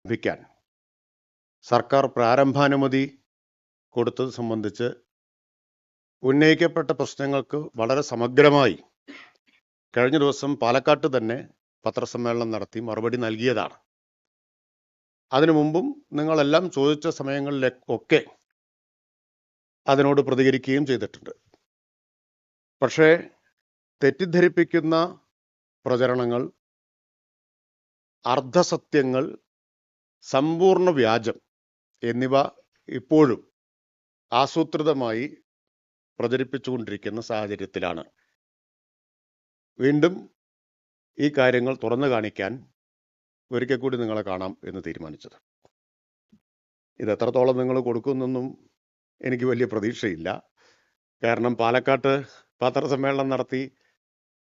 ലഭിക്കാൻ സർക്കാർ പ്രാരംഭാനുമതി കൊടുത്തത് സംബന്ധിച്ച് ഉന്നയിക്കപ്പെട്ട പ്രശ്നങ്ങൾക്ക് വളരെ സമഗ്രമായി കഴിഞ്ഞ ദിവസം പാലക്കാട്ട് തന്നെ പത്രസമ്മേളനം നടത്തി മറുപടി നൽകിയതാണ്. അതിനു മുമ്പും നിങ്ങളെല്ലാം ചോദിച്ച സമയങ്ങളിലൊക്കെ അതിനോട് പ്രതികരിക്കുകയും ചെയ്തിട്ടുണ്ട്. പക്ഷേ തെറ്റിദ്ധരിപ്പിക്കുന്ന പ്രചരണങ്ങൾ, അർദ്ധസത്യങ്ങൾ, സമ്പൂർണ്ണ വ്യാജം എന്നിവ ഇപ്പോഴും ആസൂത്രിതമായി പ്രചരിപ്പിച്ചുകൊണ്ടിരിക്കുന്ന സാഹചര്യത്തിലാണ് വീണ്ടും ഈ കാര്യങ്ങൾ തുറന്നു കാണിക്കാൻ ഒരിക്കൽ കൂടി നിങ്ങളെ കാണാം എന്ന് തീരുമാനിച്ചത്. ഇത് എത്രത്തോളം നിങ്ങൾ കൊടുക്കുമെന്നൊന്നും എനിക്ക് വലിയ പ്രതീക്ഷയില്ല. കാരണം പാലക്കാട്ട് പത്രസമ്മേളനം നടത്തി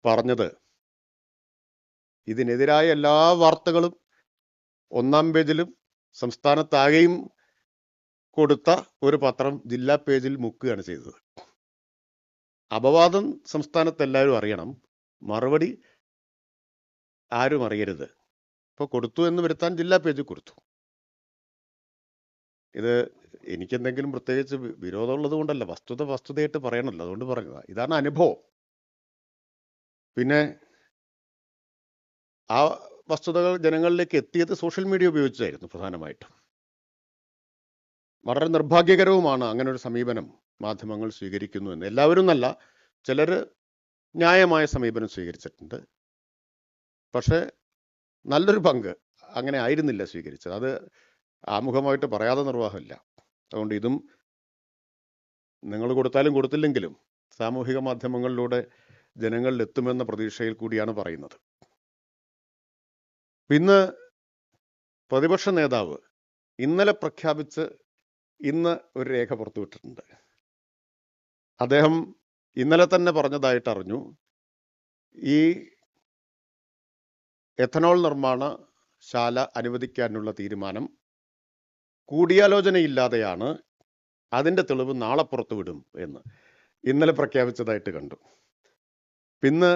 പറഞ്ഞത് ഇതിനെതിരായ എല്ലാ വാർത്തകളും ഒന്നാം പേജിലും സംസ്ഥാനത്താകെയും കൊടുത്ത ഒരു പത്രം ജില്ലാ പേജിൽ മുക്കുകയാണ് ചെയ്തത്. അപവാദം സംസ്ഥാനത്ത് എല്ലാവരും അറിയണം, മറുപടി ആരും അറിയരുത്. ഇപ്പോൾ കൊടുത്തു എന്ന് വരുത്താൻ ജില്ലാ പേജിൽ കൊടുത്തു. ഇത് എനിക്കെന്തെങ്കിലും പ്രത്യേകിച്ച് വിരോധമുള്ളത് കൊണ്ടല്ല, വസ്തുതയായിട്ട് പറയണമല്ലോ, അതുകൊണ്ട് പറഞ്ഞതാണ്. ഇതാണ് അനുഭവം. പിന്നെ ആ വസ്തുതകൾ ജനങ്ങളിലേക്ക് എത്തിയത് സോഷ്യൽ മീഡിയ ഉപയോഗിച്ചായിരുന്നു പ്രധാനമായിട്ടും. വളരെ നിർഭാഗ്യകരവുമാണ് അങ്ങനെ ഒരു സമീപനം മാധ്യമങ്ങൾ സ്വീകരിക്കുന്നു എന്ന്. എല്ലാവരും എന്നല്ല, ചിലർ ന്യായമായ സമീപനം സ്വീകരിച്ചിട്ടുണ്ട്. പക്ഷേ നല്ലൊരു പങ്ക് അങ്ങനെ ആയിരുന്നില്ല സ്വീകരിച്ചത്. അത് ആമുഖമായിട്ട് പറയാതെ നിർവാഹമില്ല. അതുകൊണ്ട് ഇതും നിങ്ങൾ കൊടുത്താലും കൊടുത്തില്ലെങ്കിലും സാമൂഹിക മാധ്യമങ്ങളിലൂടെ ജനങ്ങളിൽ എത്തുമെന്ന പ്രതീക്ഷയിൽ കൂടിയാണ് പറയുന്നത്. ഇന്ന് പ്രതിപക്ഷ നേതാവ് ഇന്നലെ പ്രഖ്യാപിച്ച് ഇന്ന് ഒരു രേഖ പുറത്തുവിട്ടിട്ടുണ്ട്. അദ്ദേഹം ഇന്നലെ തന്നെ പറഞ്ഞതായിട്ട് അറിഞ്ഞു, ഈ എഥനോൾ നിർമ്മാണശാല അനുവദിക്കാനുള്ള തീരുമാനം കൂടിയാലോചനയില്ലാതെയാണ്, അതിൻ്റെ തെളിവ് നാളെ പുറത്തുവിടും എന്ന് ഇന്നലെ പ്രഖ്യാപിച്ചതായിട്ട് കണ്ടു. പിന്നെ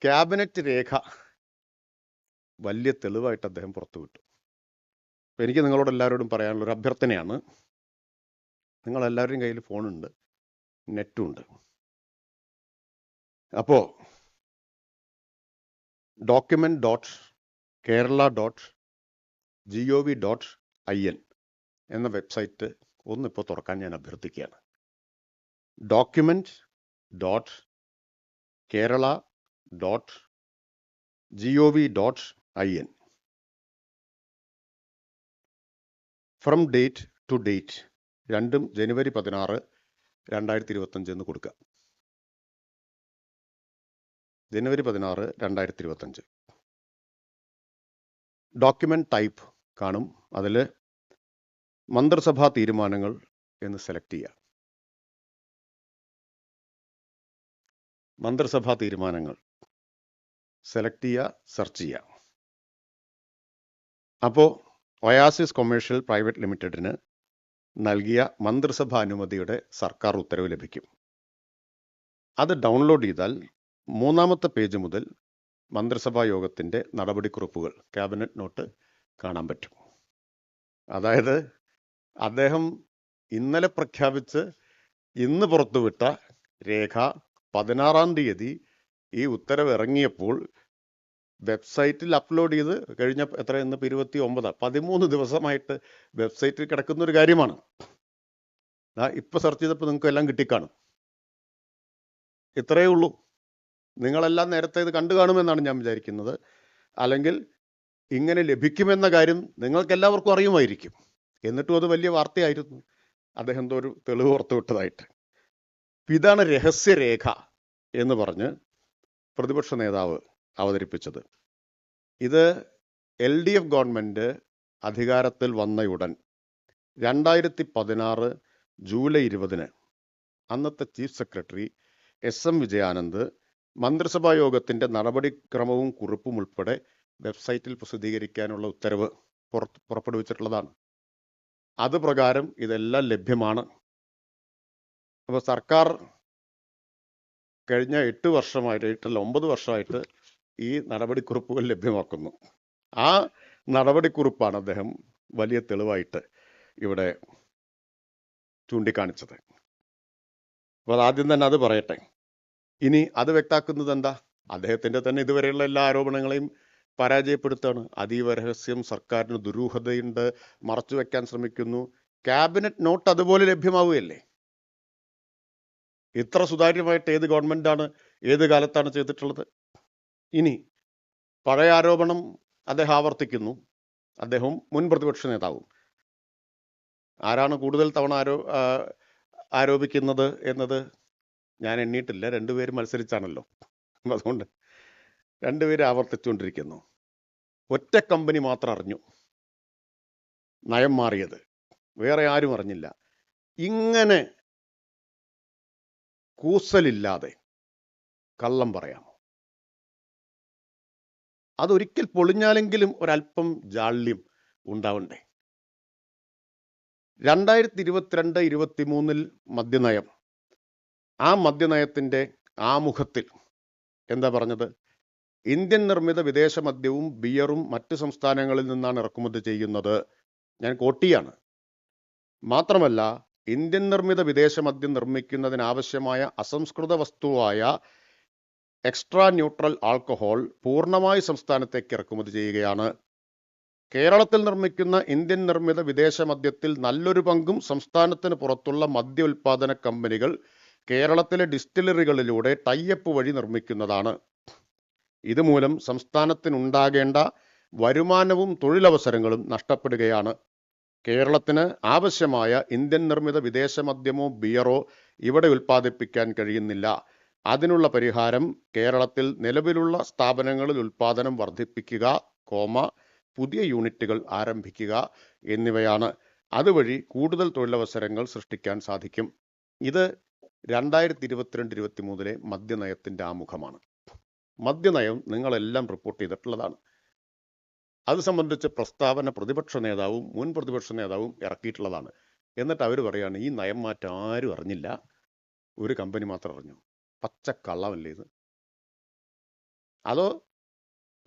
ക്യാബിനറ്റ് രേഖ വലിയ തെളിവായിട്ട് അദ്ദേഹം പുറത്തുവിട്ടു. എനിക്ക് നിങ്ങളോട് എല്ലാവരോടും പറയാനുള്ളൊരു അഭ്യർത്ഥനയാണ്, നിങ്ങളെല്ലാവരുടെയും കയ്യിൽ ഫോണുണ്ട്, നെറ്റുണ്ട്. അപ്പോൾ document.kerala.gov.in എന്ന വെബ്സൈറ്റ് ഒന്നിപ്പോൾ തുറക്കാൻ ഞാൻ അഭ്യർത്ഥിക്കുകയാണ്. document.kerala.gov.in from date to date രണ്ടും ജനുവരി 16, 2025 എന്ന് കൊടുക്കുക. ജനുവരി 16, 2025. ഡോക്യുമെന്റ് ടൈപ്പ് കാണും, അതിൽ മന്ത്രിസഭാ തീരുമാനങ്ങൾ എന്ന് സെലക്ട് ചെയ്യുക. മന്ത്രിസഭാ തീരുമാനങ്ങൾ സെലക്ട് ചെയ്യുക, സെർച്ച് ചെയ്യുക. അപ്പോൾ ഒയാസിസ് കൊമേഴ്ഷ്യൽ പ്രൈവറ്റ് ലിമിറ്റഡിന് നൽകിയ മന്ത്രിസഭാ അനുമതിയുടെ സർക്കാർ ഉത്തരവ് ലഭിക്കും. അത് ഡൗൺലോഡ് ചെയ്താൽ 3-ാമത്തെ പേജ് മുതൽ മന്ത്രിസഭാ യോഗത്തിൻ്റെ നടപടിക്കുറിപ്പുകൾ, ക്യാബിനറ്റ് നോട്ട് കാണാൻ പറ്റും. അതായത് അദ്ദേഹം ഇന്നലെ പ്രഖ്യാപിച്ച് ഇന്ന് പുറത്തുവിട്ട രേഖ 16-ാം തീയതി ഈ ഉത്തരവ് ഇറങ്ങിയപ്പോൾ വെബ്സൈറ്റിൽ അപ്ലോഡ് ചെയ്ത് കഴിഞ്ഞ ഇന്ന് 29, 13 ദിവസമായിട്ട് വെബ്സൈറ്റിൽ കിടക്കുന്ന ഒരു കാര്യമാണ്. ഇപ്പോൾ സെർച്ച് ചെയ്തപ്പോൾ നിങ്ങൾക്ക് എല്ലാം കിട്ടിക്കാണും. ഇത്രയേ ഉള്ളൂ. നിങ്ങളെല്ലാം നേരത്തെ ഇത് കണ്ടു കാണുമെന്നാണ് ഞാൻ വിചാരിക്കുന്നത്. അല്ലെങ്കിൽ ഇങ്ങനെ ലഭിക്കുമെന്ന കാര്യം നിങ്ങൾക്കെല്ലാവർക്കും അറിയുമായിരിക്കും. എന്നിട്ടും അത് വലിയ വാർത്തയായിരുന്നു, അദ്ദേഹം എന്തോ ഒരു തെളിവ് പുറത്തുവിട്ടതായിട്ട്. ഇതാണ് രഹസ്യരേഖ എന്ന് പറഞ്ഞ് പ്രതിപക്ഷ നേതാവ് അവതരിപ്പിച്ചത്. ഇത് LDF ഗവൺമെൻറ് അധികാരത്തിൽ വന്നയുടൻ 2016 ജൂലൈ 20 അന്നത്തെ ചീഫ് സെക്രട്ടറി SM വിജയാനന്ദ് മന്ത്രിസഭാ യോഗത്തിൻ്റെ നടപടിക്രമവും കുറിപ്പും ഉൾപ്പെടെ വെബ്സൈറ്റിൽ പ്രസിദ്ധീകരിക്കാനുള്ള ഉത്തരവ് പുറപ്പെടുവിച്ചിട്ടുള്ളതാണ്. അത് പ്രകാരം ഇതെല്ലാം ലഭ്യമാണ്. അപ്പോൾ സർക്കാർ കഴിഞ്ഞ 8 വർഷമായിട്ട് 9 വർഷമായിട്ട് ഈ നടപടിക്കുറിപ്പുകൾ ലഭ്യമാക്കുന്നു. ആ നടപടിക്കുറിപ്പാണ് അദ്ദേഹം വലിയ തെളിവായിട്ട് ഇവിടെ ചൂണ്ടിക്കാണിച്ചത്. അപ്പോൾ ആദ്യം തന്നെ അത് പറയട്ടെ. ഇനി അത് വ്യക്താക്കുന്നത് എന്താ? അദ്ദേഹത്തിന്റെ തന്നെ ഇതുവരെയുള്ള എല്ലാ ആരോപണങ്ങളെയും പരാജയപ്പെടുത്താണ്. അതീവ രഹസ്യം, സർക്കാരിന് ദുരൂഹതയുണ്ട്, മറച്ചു വെക്കാൻ ശ്രമിക്കുന്നു. ക്യാബിനറ്റ് നോട്ട് അതുപോലെ ലഭ്യമാവുകയല്ലേ? ഇത്ര സുതാര്യമായിട്ട് ഏത് ഗവൺമെന്റാണ് ഏത് കാലത്താണ് ചെയ്തിട്ടുള്ളത്? ഇനി പഴയ ആരോപണം അദ്ദേഹം ആവർത്തിക്കുന്നു. അദ്ദേഹം മുൻ പ്രതിപക്ഷ നേതാവും. ആരാണ് കൂടുതൽ തവണ ആരോപിക്കുന്നത് എന്നത് ഞാൻ എണ്ണിയിട്ടില്ല. രണ്ടുപേരും മത്സരിച്ചാണല്ലോ, അതുകൊണ്ട് രണ്ടുപേരും ആവർത്തിച്ചുകൊണ്ടിരിക്കുന്നു. ഒറ്റ കമ്പനി മാത്രം അറിഞ്ഞു നയം മാറിയത്, വേറെ ആരും അറിഞ്ഞില്ല. ഇങ്ങനെ കൂസലില്ലാതെ കള്ളം പറയാമോ? അതൊരിക്കൽ പൊളിഞ്ഞാലെങ്കിലും ഒരല്പം ജാള്യം ഉണ്ടാവണ്ടേ? 2022-23 മദ്യനയം, ആ മദ്യനയത്തിന്റെ ആമുഖത്തിൽ എന്താ പറഞ്ഞത്? ഇന്ത്യൻ നിർമ്മിത വിദേശ മദ്യവും ബിയറും മറ്റ് സംസ്ഥാനങ്ങളിൽ നിന്നാണ് ഇറക്കുമതി ചെയ്യുന്നത്. ഞാൻ കോട്ടിയാണ്. മാത്രമല്ല, ഇന്ത്യൻ നിർമ്മിത വിദേശ മദ്യം നിർമ്മിക്കുന്നതിനാവശ്യമായ അസംസ്കൃത വസ്തുവായ എക്സ്ട്രാ ന്യൂട്രൽ ആൽക്കഹോൾ പൂർണ്ണമായി സംസ്ഥാനത്തേക്ക് ഇറക്കുമതി ചെയ്യുകയാണ്. കേരളത്തിൽ നിർമ്മിക്കുന്ന ഇന്ത്യൻ നിർമ്മിത വിദേശ മദ്യത്തിൽ നല്ലൊരു പങ്കും സംസ്ഥാനത്തിന് പുറത്തുള്ള മദ്യ ഉൽപാദന കമ്പനികൾ കേരളത്തിലെ ഡിസ്റ്റിലറികളിലൂടെ ടൈഅപ്പ് വഴി നിർമ്മിക്കുന്നതാണ്. ഇതുമൂലം സംസ്ഥാനത്തിനുണ്ടാകേണ്ട വരുമാനവും തൊഴിലവസരങ്ങളും നഷ്ടപ്പെടുകയാണ്. കേരളത്തിന് ആവശ്യമായ ഇന്ത്യൻ നിർമ്മിത വിദേശ മദ്യമോ ബിയറോ ഇവിടെ ഉൽപ്പാദിപ്പിക്കാൻ കഴിയുന്നില്ല. അതിനുള്ള പരിഹാരം കേരളത്തിൽ നിലവിലുള്ള സ്ഥാപനങ്ങളിൽ ഉൽപ്പാദനം വർദ്ധിപ്പിക്കുക, പുതിയ യൂണിറ്റുകൾ ആരംഭിക്കുക എന്നിവയാണ്. അതുവഴി കൂടുതൽ തൊഴിലവസരങ്ങൾ സൃഷ്ടിക്കാൻ സാധിക്കും. ഇത് 2022-23 മദ്യനയത്തിന്റെ ആമുഖമാണ്. മദ്യനയം നിങ്ങളെല്ലാം റിപ്പോർട്ട് ചെയ്തിട്ടുള്ളതാണ്. അത് സംബന്ധിച്ച് പ്രസ്താവന പ്രതിപക്ഷ നേതാവും മുൻ പ്രതിപക്ഷ നേതാവും ഇറക്കിയിട്ടുള്ളതാണ്. എന്നിട്ട് അവർ പറയാണ് ഈ നയം മാറ്റം ആരും അറിഞ്ഞില്ല, ഒരു കമ്പനി മാത്രം അറിഞ്ഞു. പച്ചക്കള്ളമല്ലേ ഇത്? അതോ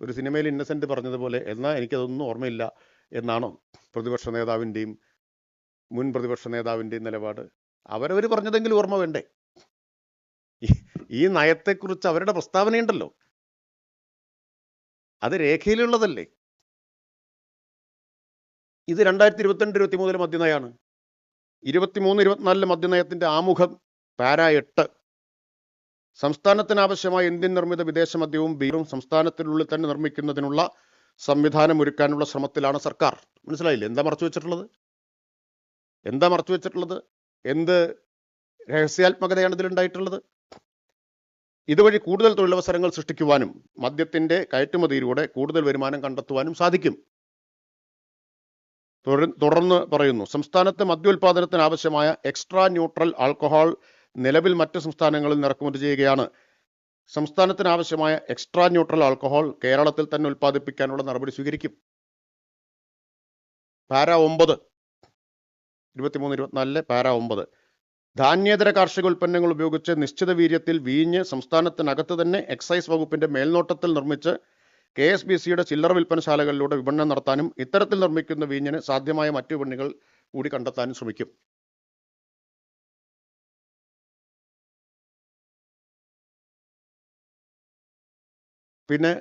ഒരു സിനിമയിൽ ഇന്നസെന്റ് പറഞ്ഞതുപോലെ എന്നാൽ എനിക്കതൊന്നും ഓർമ്മയില്ല എന്നാണോ പ്രതിപക്ഷ നേതാവിൻ്റെയും മുൻ പ്രതിപക്ഷ നേതാവിൻ്റെയും നിലപാട്? അവരവർ പറഞ്ഞതെങ്കിലും ഓർമ്മ വേണ്ടേ? ഈ നയത്തെക്കുറിച്ച് അവരുടെ പ്രസ്താവനയുണ്ടല്ലോ, അത് രേഖയിലുള്ളതല്ലേ? ഇത് 2022-23 മദ്യനയാണ്. 23-24 മദ്യനയത്തിന്റെ ആമുഖം പാരാ 8, സംസ്ഥാനത്തിനാവശ്യമായ ഇന്ത്യൻ നിർമ്മിത വിദേശ മദ്യവും ബിയറും സംസ്ഥാനത്തിനുള്ളിൽ തന്നെ നിർമ്മിക്കുന്നതിനുള്ള സംവിധാനം ഒരുക്കാനുള്ള ശ്രമത്തിലാണ് സർക്കാർ. മനസ്സിലായില്ലേ? എന്താ മറച്ചു വെച്ചിട്ടുള്ളത്? എന്ത് രഹസ്യാത്മകതയാണ് ഇതിലുണ്ടായിട്ടുള്ളത്? ഇതുവഴി കൂടുതൽ തൊഴിലവസരങ്ങൾ സൃഷ്ടിക്കുവാനും മദ്യത്തിന്റെ കയറ്റുമതിയിലൂടെ കൂടുതൽ വരുമാനം കണ്ടെത്തുവാനും സാധിക്കും. തുടർന്ന് പറയുന്നു, സംസ്ഥാനത്ത് മദ്യോൽപാദനത്തിന് ആവശ്യമായ എക്സ്ട്രാ ന്യൂട്രൽ ആൽക്കഹോൾ നിലവിൽ മറ്റ് സംസ്ഥാനങ്ങളിൽ ഇറക്കുമതി ചെയ്യുകയാണ്. സംസ്ഥാനത്തിന് ആവശ്യമായ എക്സ്ട്രാ ന്യൂട്രൽ ആൽക്കഹോൾ കേരളത്തിൽ തന്നെ ഉൽപ്പാദിപ്പിക്കാനുള്ള നടപടി സ്വീകരിക്കും. പാരാ 9, 23-24 പാരാ 9, ധാന്യേതര കാർഷിക ഉൽപ്പന്നങ്ങൾ ഉപയോഗിച്ച് നിശ്ചിത വീര്യത്തിൽ വീഞ്ഞ് സംസ്ഥാനത്തിനകത്ത് തന്നെ എക്സൈസ് വകുപ്പിന്റെ മേൽനോട്ടത്തിൽ നിർമ്മിച്ച് KSBCയുടെ ചില്ലറ വിൽപ്പനശാലകളിലൂടെ വിപണനം നടത്താനും ഇത്തരത്തിൽ നിർമ്മിക്കുന്ന വീഞ്ഞിന് സാധ്യമായ മറ്റു വിപണികൾ കൂടി കണ്ടെത്താനും ശ്രമിക്കും. പിന്നെ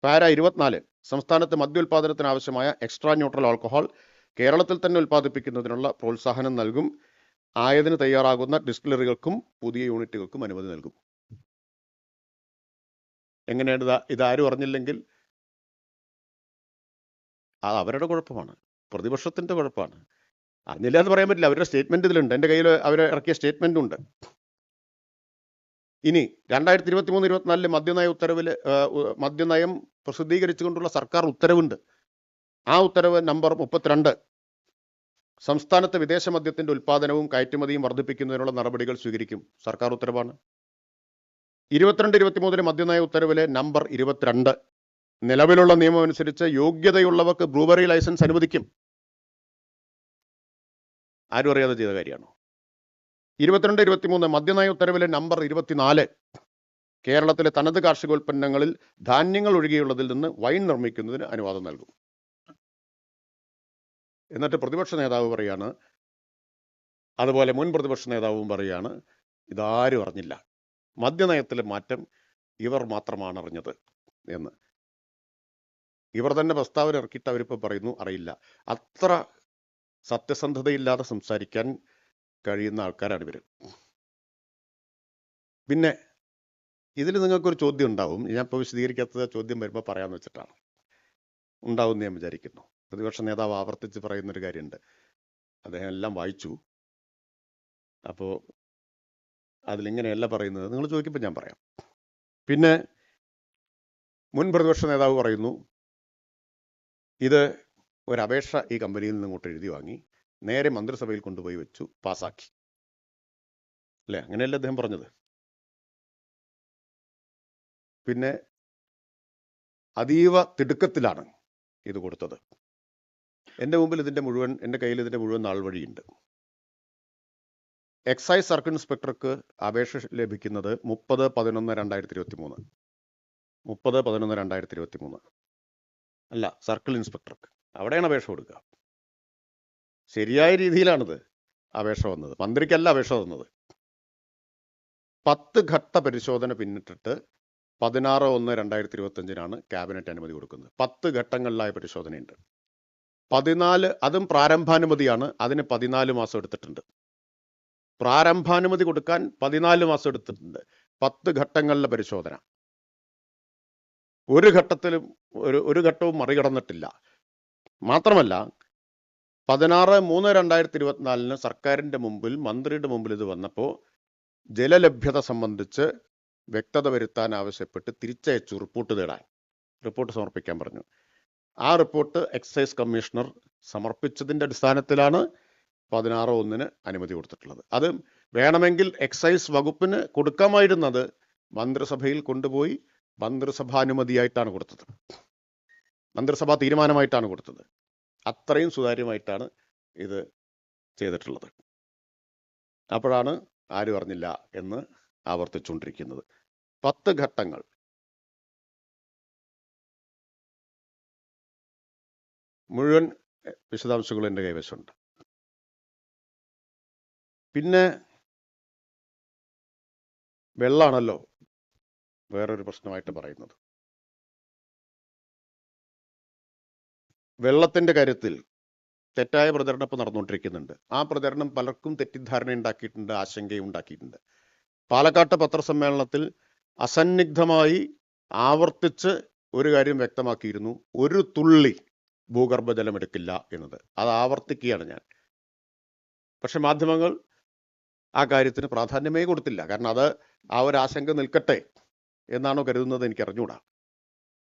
പാര 24, സംസ്ഥാനത്ത് മദ്യോൽപാദനത്തിന് ആവശ്യമായ എക്സ്ട്രാ ന്യൂട്രൽ ആൽക്കഹോൾ കേരളത്തിൽ തന്നെ ഉൽപ്പാദിപ്പിക്കുന്നതിനുള്ള പ്രോത്സാഹനം നൽകും. ആയതിന് തയ്യാറാകുന്ന ഡിസ്റ്റിലറികൾക്കും പുതിയ യൂണിറ്റുകൾക്കും അനുമതി നൽകും. എങ്ങനെയാണ് ഇതാരും അറിഞ്ഞില്ലെങ്കിൽ അത് അവരുടെ കുഴപ്പമാണ്, പ്രതിപക്ഷത്തിന്റെ കുഴപ്പമാണ്. അറിഞ്ഞില്ല എന്ന് പറയാൻ പറ്റില്ല. അവരുടെ സ്റ്റേറ്റ്മെന്റ് ഇതിലുണ്ട്, എൻ്റെ കയ്യിൽ അവർ ഇറക്കിയ സ്റ്റേറ്റ്മെന്റ് ഉണ്ട്. ഇനി 2023-24 മദ്യനയം പ്രസിദ്ധീകരിച്ചുകൊണ്ടുള്ള സർക്കാർ ഉത്തരവുണ്ട്. ആ ഉത്തരവ് നമ്പർ 32, സംസ്ഥാനത്ത് വിദേശ മദ്യത്തിന്റെ ഉൽപ്പാദനവും കയറ്റുമതിയും വർദ്ധിപ്പിക്കുന്നതിനുള്ള നടപടികൾ സ്വീകരിക്കും. സർക്കാർ ഉത്തരവാണ്. 22-23 മദ്യനയ ഉത്തരവിലെ നമ്പർ 22, നിലവിലുള്ള നിയമം അനുസരിച്ച് യോഗ്യതയുള്ളവർക്ക് ബ്രൂവറി ലൈസൻസ് അനുവദിക്കും. ആരും അറിയാതെ ചെയ്ത കാര്യമാണോ? 22-23 മദ്യനയ ഉത്തരവിലെ നമ്പർ 24, കേരളത്തിലെ തനത് കാർഷികോൽപ്പന്നങ്ങളിൽ ധാന്യങ്ങൾ ഒഴികെയുള്ളതിൽ നിന്ന് വൈൻ നിർമ്മിക്കുന്നതിന് അനുവാദം നൽകും. എന്നിട്ട് പ്രതിപക്ഷ നേതാവ് പറയാണ്, അതുപോലെ മുൻ പ്രതിപക്ഷ നേതാവും പറയാണ്, ഇതാരും അറിഞ്ഞില്ല, മദ്യനയത്തിലെ മാറ്റം ഇവർ മാത്രമാണ് അറിഞ്ഞത് എന്ന്. ഇവർ തന്നെ പ്രസ്താവന ഇറക്കിയിട്ട് അവരിപ്പോൾ പറയുന്നു അറിയില്ല. അത്ര സത്യസന്ധതയില്ലാതെ സംസാരിക്കാൻ കഴിയുന്ന ആൾക്കാരാണ് ഇവർ. പിന്നെ ഇതിൽ നിങ്ങൾക്കൊരു ചോദ്യം ഉണ്ടാവും, ഞാൻ ഇപ്പോൾ വിശദീകരിക്കാത്ത ചോദ്യം വരുമ്പോൾ പറയാമെന്ന് വെച്ചിട്ടാണ്. ഉണ്ടാവും എന്ന് ഞാൻ വിചാരിക്കുന്നു. പ്രതിപക്ഷ നേതാവ് ആവർത്തിച്ച് പറയുന്നൊരു കാര്യമുണ്ട്, അദ്ദേഹം എല്ലാം വായിച്ചു, അപ്പോൾ അതിലിങ്ങനെയല്ല പറയുന്നത്. നിങ്ങൾ ചോദിക്കുമ്പോൾ ഞാൻ പറയാം. പിന്നെ മുൻ പ്രതിപക്ഷ നേതാവ് പറയുന്നു, ഇത് ഒരപേക്ഷ ഈ കമ്പനിയിൽ നിന്ന് ഇങ്ങോട്ട് എഴുതി വാങ്ങി നേരെ മന്ത്രിസഭയിൽ കൊണ്ടുപോയി വെച്ചു, പാസ്സാക്കി, അല്ലേ? അങ്ങനെയല്ലേ അദ്ദേഹം പറഞ്ഞത്. പിന്നെ അതീവ തിടുക്കത്തിലാണ് ഇത് കൊടുത്തത്. എൻ്റെ കയ്യിൽ ഇതിൻ്റെ മുഴുവൻ നാൾ വഴിയുണ്ട്. എക്സൈസ് സർക്കിൾ ഇൻസ്പെക്ടർക്ക് അപേക്ഷ ലഭിക്കുന്നത് 30/11/2023. 30/11/2023 അല്ല, സർക്കിൾ ഇൻസ്പെക്ടർക്ക് അവിടെയാണ് അപേക്ഷ കൊടുക്കുക. ശരിയായ രീതിയിലാണിത് അപേക്ഷ വന്നത്, മന്ത്രിക്കല്ല അപേക്ഷ വന്നത്. 10 ഘട്ട പരിശോധന പിന്നിട്ടിട്ട് 16/1/2025 ക്യാബിനറ്റ് അനുമതി കൊടുക്കുന്നത്. 10 ഘട്ടങ്ങളിലായ പരിശോധനയുണ്ട്. 14, അതും പ്രാരംഭാനുമതിയാണ്, അതിന് 14 മാസം എടുത്തിട്ടുണ്ട്. പ്രാരംഭാനുമതി കൊടുക്കാൻ 14 മാസം എടുത്തിട്ടുണ്ട്. 10 ഘട്ടങ്ങളിലെ പരിശോധന. ഒരു ഘട്ടവും മറികടന്നിട്ടില്ല. മാത്രമല്ല 16/3/2024 സർക്കാരിൻ്റെ മുമ്പിൽ, മന്ത്രിയുടെ മുമ്പിൽ ഇത് വന്നപ്പോൾ ജലലഭ്യത സംബന്ധിച്ച് വ്യക്തത വരുത്താൻ ആവശ്യപ്പെട്ട് തിരിച്ചയച്ചു, റിപ്പോർട്ട് സമർപ്പിക്കാൻ പറഞ്ഞു. ആ റിപ്പോർട്ട് എക്സൈസ് കമ്മീഷണർ സമർപ്പിച്ചതിൻ്റെ അടിസ്ഥാനത്തിലാണ് 16/1 അനുമതി കൊടുത്തിട്ടുള്ളത്. അത് വേണമെങ്കിൽ എക്സൈസ് വകുപ്പിന് കൊടുക്കാമായിരുന്നത് മന്ത്രിസഭയിൽ കൊണ്ടുപോയി മന്ത്രിസഭാനുമതിയായിട്ടാണ് കൊടുത്തത്, മന്ത്രിസഭാ തീരുമാനമായിട്ടാണ് കൊടുത്തത്. അത്രയും സുതാര്യമായിട്ടാണ് ഇത് ചെയ്തിട്ടുള്ളത്. അപ്പോഴാണ് ആരും അറിഞ്ഞില്ല എന്ന് ആവർത്തിച്ചുകൊണ്ടിരിക്കുന്നത്. 10 ഘട്ടങ്ങൾ. മുഴുവൻ വിശദാംശങ്ങളും എൻ്റെ കൈവശമുണ്ട്. പിന്നെ വെള്ളമാണല്ലോ വേറൊരു പ്രശ്നമായിട്ട് പറയുന്നത്. വെള്ളത്തിൻ്റെ കാര്യത്തിൽ തെറ്റായ പ്രചരണം ഇപ്പോൾ നടന്നുകൊണ്ടിരിക്കുന്നുണ്ട്. ആ പ്രചരണം പലർക്കും തെറ്റിദ്ധാരണ ഉണ്ടാക്കിയിട്ടുണ്ട്, ആശങ്കയും ഉണ്ടാക്കിയിട്ടുണ്ട്. പാലക്കാട്ട് പത്രസമ്മേളനത്തിൽ അസന്നിഗ്ധമായി ആവർത്തിച്ച് ഒരു കാര്യം വ്യക്തമാക്കിയിരുന്നു, ഒരു തുള്ളി ഭൂഗർഭജലം എടുക്കില്ല എന്നത്. അത് ആവർത്തിക്കുകയാണ് ഞാൻ. പക്ഷെ മാധ്യമങ്ങൾ ആ കാര്യത്തിന് പ്രാധാന്യമേ കൊടുത്തില്ല. കാരണം അത് ആ ഒരു ആശങ്ക നിൽക്കട്ടെ എന്നാണോ കരുതുന്നത് എനിക്ക് അറിഞ്ഞുകൂടാ.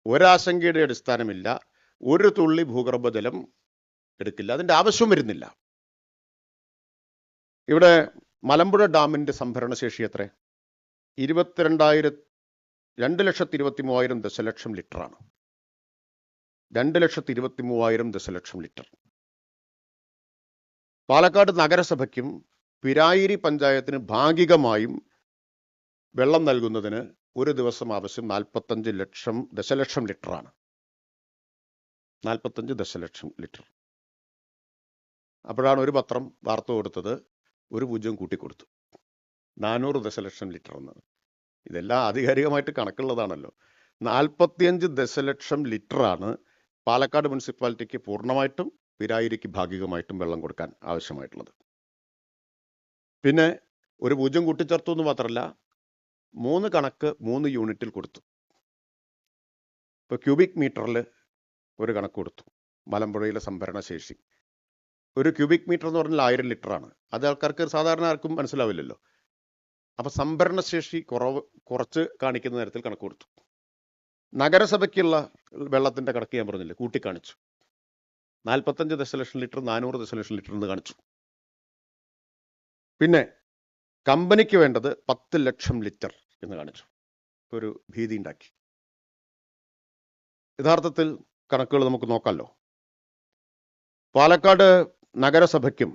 ഒരാശങ്കയുടെ അടിസ്ഥാനമില്ല, ഒരു തുള്ളി ഭൂഗർഭജലം എടുക്കില്ല, അതിൻ്റെ ആവശ്യം വരുന്നില്ല. ഇവിടെ മലമ്പുഴ ഡാമിൻ്റെ സംഭരണശേഷി എത്ര? 2,23,000 ദശലക്ഷം ലിറ്ററാണ്. 2,23,000 ദശലക്ഷം ലിറ്റർ. പാലക്കാട് നഗരസഭയ്ക്കും പിരായിരി പഞ്ചായത്തിന് ഭാഗികമായും വെള്ളം നൽകുന്നതിന് ഒരു ദിവസം ആവശ്യം 45 ദശലക്ഷം ലിറ്ററാണ്. 45 ദശലക്ഷം ലിറ്റർ. അപ്പോഴാണ് ഒരു പത്രം വാർത്ത കൊടുത്തത്, ഒരു 0 കൂട്ടിക്കൊടുത്തു, 400 ദശലക്ഷം ലിറ്റർ എന്നത്. ഇതെല്ലാം ആധികാരികമായിട്ട് കണക്കുള്ളതാണല്ലോ. 45 ദശലക്ഷം ലിറ്ററാണ് പാലക്കാട് മുനിസിപ്പാലിറ്റിക്ക് പൂർണ്ണമായിട്ടും പിരായിരിക്ക് ഭാഗികമായിട്ടും വെള്ളം കൊടുക്കാൻ ആവശ്യമായിട്ടുള്ളത്. പിന്നെ ഒരു 0 കൂട്ടിച്ചേർത്തു എന്ന് മാത്രമല്ല, 3 കണക്ക് 3 യൂണിറ്റിൽ കൊടുത്തു. ഇപ്പോൾ ക്യൂബിക് മീറ്ററിൽ ഒരു കണക്ക് കൊടുത്തു. മലമ്പുഴയിലെ സംഭരണ ശേഷി ഒരു ക്യൂബിക് മീറ്റർ എന്ന് പറഞ്ഞാൽ 1000 ലിറ്ററാണ്. അത് ആൾക്കാർക്ക് സാധാരണ ആർക്കും മനസ്സിലാവില്ലല്ലോ. അപ്പം സംഭരണശേഷി കുറച്ച് കാണിക്കുന്ന തരത്തിൽ കണക്ക് കൊടുത്തു. നഗരസഭയ്ക്കുള്ള വെള്ളത്തിൻ്റെ കണക്ക് ഞാൻ പറഞ്ഞില്ലേ, കൂട്ടിക്കാണിച്ചു. 45 ദശലക്ഷം ലിറ്റർ 400 ദശലക്ഷം ലിറ്റർ എന്ന് കാണിച്ചു. പിന്നെ കമ്പനിക്ക് വേണ്ടത് 10 ലക്ഷം ലിറ്റർ എന്ന് കാണിച്ചു. ഒരു ഭീതി ഉണ്ടാക്കി. യഥാർത്ഥത്തിൽ കണക്കുകൾ നമുക്ക് നോക്കാമല്ലോ. പാലക്കാട് നഗരസഭയ്ക്കും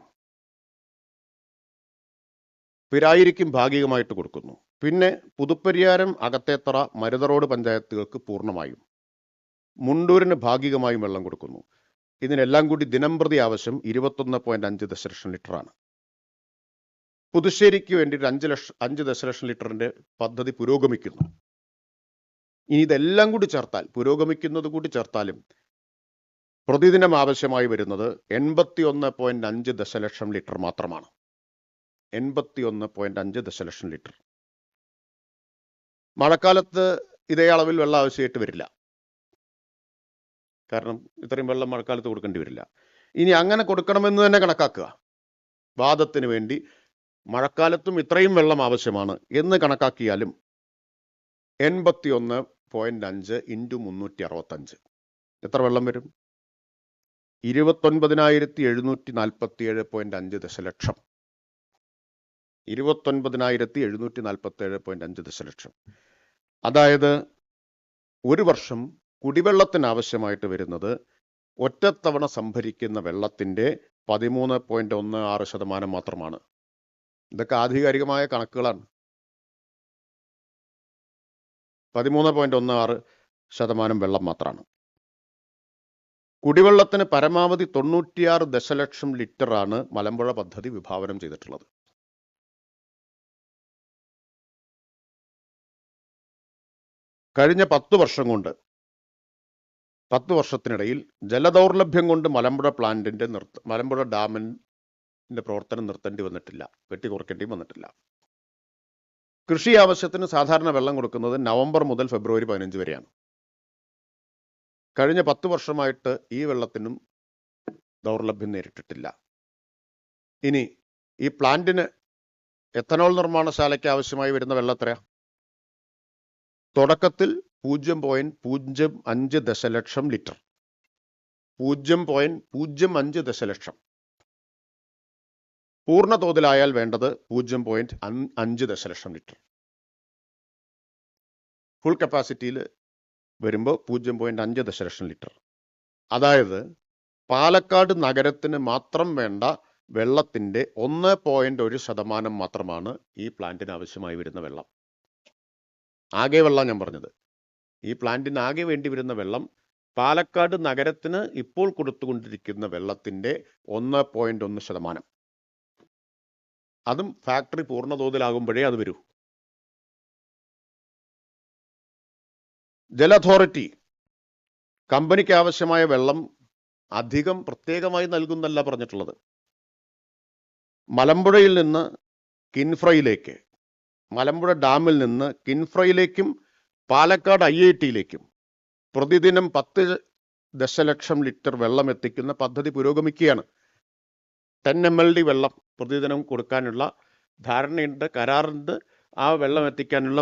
പിരായിരിക്കും ഭാഗികമായിട്ട് കൊടുക്കുന്നു. പിന്നെ പുതുപ്പരിയാരം, അകത്തേത്തറ, മരുതറോഡ് പഞ്ചായത്തുകൾക്ക് പൂർണ്ണമായും, മുണ്ടൂരിന് ഭാഗികമായും വെള്ളം കൊടുക്കുന്നു. ഇതിനെല്ലാം കൂടി ദിനംപ്രതി ആവശ്യം 21.5 ദശലക്ഷം ലിറ്ററാണ്. പുതുശ്ശേരിക്ക് വേണ്ടി 5 ദശലക്ഷം ലിറ്ററിന്റെ പദ്ധതി പുരോഗമിക്കുന്നു. ഇനി ഇതെല്ലാം കൂടി ചേർത്താൽ, പുരോഗമിക്കുന്നത് കൂടി ചേർത്താലും പ്രതിദിനം ആവശ്യമായി വരുന്നത് 81.5 ദശലക്ഷം ലിറ്റർ മാത്രമാണ്. 81.5 ദശലക്ഷം ലിറ്റർ. മഴക്കാലത്ത് ഇതേ അളവിൽ വെള്ളം ആവശ്യമായിട്ട് വരില്ല, കാരണം ഇത്രയും വെള്ളം മഴക്കാലത്ത് കൊടുക്കേണ്ടി വരില്ല. ഇനി അങ്ങനെ കൊടുക്കണമെന്ന് തന്നെ കണക്കാക്കുക. വാദത്തിന് വേണ്ടി മഴക്കാലത്തും ഇത്രയും വെള്ളം ആവശ്യമാണ് എന്ന് കണക്കാക്കിയാലും 81.5 × 365 എത്ര വെള്ളം വരും? 29,747.5 ദശലക്ഷം. 29,747.5 ദശലക്ഷം. അതായത് ഒരു വർഷം കുടിവെള്ളത്തിന് ആവശ്യമായിട്ട് വരുന്നത് ഒറ്റത്തവണ സംഭരിക്കുന്ന വെള്ളത്തിന്റെ 13.16% മാത്രമാണ്. ഇതൊക്കെ ആധികാരികമായ കണക്കുകളാണ്. 13.16% വെള്ളം മാത്രമാണ്. കുടിവെള്ളത്തിന് പരമാവധി 96 ദശലക്ഷം ലിറ്ററാണ് മലമ്പുഴ പദ്ധതി വിഭാവനം ചെയ്തിട്ടുള്ളത്. കഴിഞ്ഞ 10 വർഷം കൊണ്ട്, 10 വർഷത്തിനിടയിൽ ജലദൗർലഭ്യം കൊണ്ട് മലമ്പുഴ ഡാമിന്റെ പ്രവർത്തനം നിർത്തേണ്ടി വന്നിട്ടില്ല, വെട്ടിക്കുറയ്ക്കേണ്ടി വന്നിട്ടില്ല. കൃഷി ആവശ്യത്തിന് സാധാരണ വെള്ളം കൊടുക്കുന്നത് നവംബർ മുതൽ ഫെബ്രുവരി 15 വരെയാണ്. കഴിഞ്ഞ 10 വർഷമായിട്ട് ഈ വെള്ളത്തിനും ദൗർലഭ്യം നേരിട്ടിട്ടില്ല. ഇനി ഈ പ്ലാന്റിന്, എത്തനോൾ നിർമ്മാണശാലയ്ക്ക് ആവശ്യമായി വരുന്ന വെള്ളം എത്രയാ? തുടക്കത്തിൽ 0.05 ദശലക്ഷം ലിറ്റർ. 0.05 ദശലക്ഷം. പൂർണ്ണ തോതിലായാൽ വേണ്ടത് 0.5 ദശലക്ഷം ലിറ്റർ. ഫുൾ കപ്പാസിറ്റിയിൽ വരുമ്പോൾ 0.5 ദശലക്ഷം ലിറ്റർ. അതായത് പാലക്കാട് നഗരത്തിന് മാത്രം വേണ്ട വെള്ളത്തിന്റെ 1.1% മാത്രമാണ് ഈ പ്ലാന്റിന് ആവശ്യമായി വരുന്ന വെള്ളം. ആകെ വെള്ളം ഞാൻ പറഞ്ഞത്. ഈ പ്ലാന്റിന് ആകെ വേണ്ടി വരുന്ന വെള്ളം പാലക്കാട് നഗരത്തിന് ഇപ്പോൾ കൊടുത്തുകൊണ്ടിരിക്കുന്ന വെള്ളത്തിന്റെ 1.1%. അതും ഫാക്ടറി പൂർണ്ണ തോതിലാകുമ്പോഴേ അത് വരൂ. ജല അതോറിറ്റി കമ്പനിക്ക് ആവശ്യമായ വെള്ളം അധികം പ്രത്യേകമായി നൽകുന്നല്ല പറഞ്ഞിട്ടുള്ളത്. മലമ്പുഴയിൽ നിന്ന് കിൻഫ്രയിലേക്ക്, മലമ്പുഴ ഡാമിൽ നിന്ന് കിൻഫ്രയിലേക്കും പാലക്കാട് IIT-യിലേക്കും പ്രതിദിനം 10 ദശലക്ഷം ലിറ്റർ വെള്ളം എത്തിക്കുന്ന പദ്ധതി പുരോഗമിക്കുകയാണ്. 10 mld വെള്ളം പ്രതിദിനം കൊടുക്കാനുള്ള ധാരണയുണ്ട്, കരാറുണ്ട്. ആ വെള്ളം എത്തിക്കാനുള്ള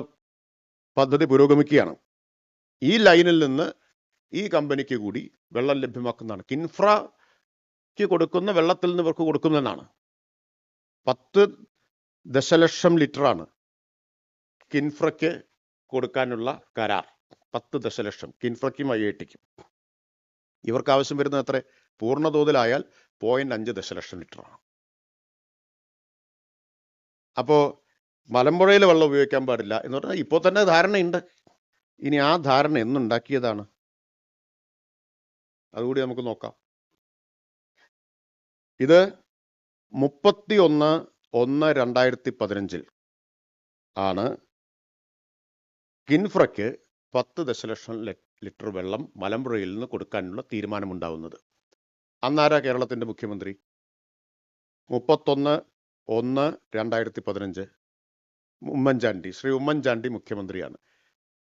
പദ്ധതി പുരോഗമിക്കുകയാണ്. ഈ ലൈനിൽ നിന്ന് ഈ കമ്പനിക്ക് കൂടി വെള്ളം ലഭ്യമാക്കുന്നതാണ്. കിൻഫ്രയ്ക്ക് കൊടുക്കുന്ന വെള്ളത്തിൽ നിന്ന് ഇവർക്ക് കൊടുക്കുന്നതാണ്. 10 ദശലക്ഷം ലിറ്ററാണ് കിൻഫ്രയ്ക്ക് കൊടുക്കാനുള്ള കരാർ. 10 ദശലക്ഷം കിൻഫ്രയ്ക്കും IIT-ക്കും. ഇവർക്ക് ആവശ്യം വരുന്നത് എത്ര? പൂർണ്ണ തോതിലായാൽ 0.5 ദശലക്ഷം ലിറ്ററാണ്. അപ്പോ മലമ്പുഴയിൽ വെള്ളം ഉപയോഗിക്കാൻ പാടില്ല എന്ന് പറഞ്ഞാൽ ഇപ്പോൾ തന്നെ ധാരണയുണ്ട്. ഇനി ആ ധാരണ എന്നുണ്ടാക്കിയതാണ്? അതുകൂടി നമുക്ക് നോക്കാം. ഇത് 31/1/2015 ആണ് കിൻഫ്രയ്ക്ക് 10 ദശലക്ഷം ലിറ്റർ വെള്ളം മലമ്പുഴയിൽ നിന്ന് കൊടുക്കാനുള്ള തീരുമാനമുണ്ടാവുന്നത്. അന്നാരാ കേരളത്തിന്റെ മുഖ്യമന്ത്രി? 31/1/2015 ഉമ്മൻചാണ്ടി, ശ്രീ ഉമ്മൻചാണ്ടി മുഖ്യമന്ത്രിയാണ്.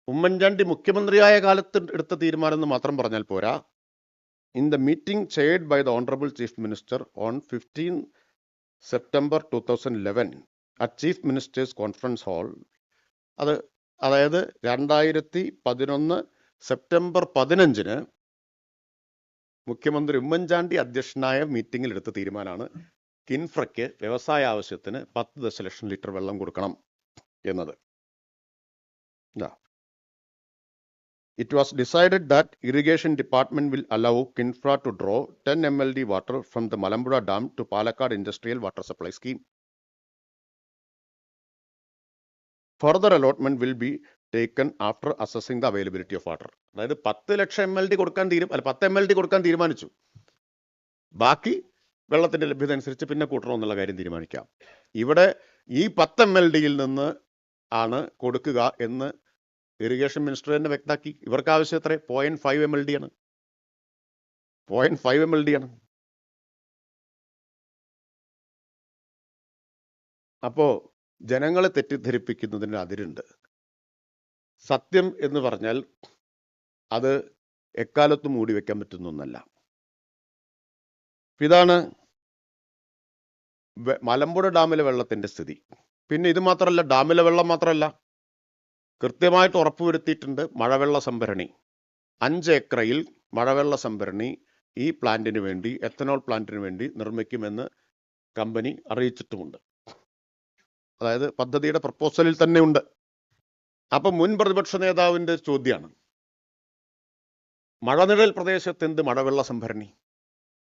ഉമ്മൻചാണ്ടി മുഖ്യമന്ത്രിയായ കാലത്ത് എടുത്ത തീരുമാനം എന്ന് മാത്രം പറഞ്ഞാൽ പോരാ. In the meeting chaired by the honourable chief minister on 15 September 2011 at chief minister's conference hall, അതായത് 2011 സെപ്റ്റംബർ 15 മുഖ്യമന്ത്രി ഉമ്മൻചാണ്ടി അധ്യക്ഷനായ മീറ്റിംഗിൽ എടുത്ത തീരുമാനമാണ് കിൻഫ്രയ്ക്ക് വ്യവസായ ആവശ്യത്തിന് 10 ദശലക്ഷം ലിറ്റർ വെള്ളം കൊടുക്കണം എന്നത്. It was decided that irrigation department will allow Kinfra to draw 10 mld water from the Malambura Dam to Palakkad Industrial Water Supply Scheme. Further allotment will be taken after assessing the availability of water. അതായത് 10 ലക്ഷം mld കൊടുക്കാൻ 10 mld കൊടുക്കാൻ തീരുമാനിച്ചു. ബാക്കി വെള്ളത്തിന്റെ ലഭ്യത അനുസരിച്ച് പിന്നെ കൂട്ടണമെന്നുള്ള കാര്യം തീരുമാനിക്കാം. ഇവിടെ ഈ 10 MLD-യിൽ നിന്ന് ആണ് കൊടുക്കുക എന്ന് ഇറിഗേഷൻ മിനിസ്റ്റർ തന്നെ വ്യക്തമാക്കി. ഇവർക്ക് ആവശ്യം എത്ര? 0.5 MLD ആണ്. 0.5 MLD ആണ്. അപ്പോ ജനങ്ങളെ തെറ്റിദ്ധരിപ്പിക്കുന്നതിന് അതിരുണ്ട്. സത്യം എന്ന് പറഞ്ഞാൽ അത് എക്കാലത്തും മൂടി വെക്കാൻ പറ്റുന്ന ഒന്നല്ല. ഇതാണ് മലമ്പുഴ ഡാമിലെ വെള്ളത്തിന്റെ സ്ഥിതി. പിന്നെ ഇത് മാത്രമല്ല, ഡാമിലെ വെള്ളം മാത്രമല്ല, കൃത്യമായിട്ട് ഉറപ്പുവരുത്തിയിട്ടുണ്ട് മഴവെള്ള സംഭരണി. 5 ഏക്കറയിൽ മഴവെള്ള സംഭരണി ഈ പ്ലാന്റിന് വേണ്ടി, എത്തനോൾ പ്ലാന്റിന് വേണ്ടി നിർമ്മിക്കുമെന്ന് കമ്പനി അറിയിച്ചിട്ടുമുണ്ട്. അതായത് പദ്ധതിയുടെ പ്രപ്പോസലിൽ തന്നെ ഉണ്ട്. അപ്പൊ മുൻ പ്രതിപക്ഷ നേതാവിന്റെ ചോദ്യമാണ്, മഴനിഴൽ പ്രദേശത്ത് എന്ത് മഴവെള്ള സംഭരണി?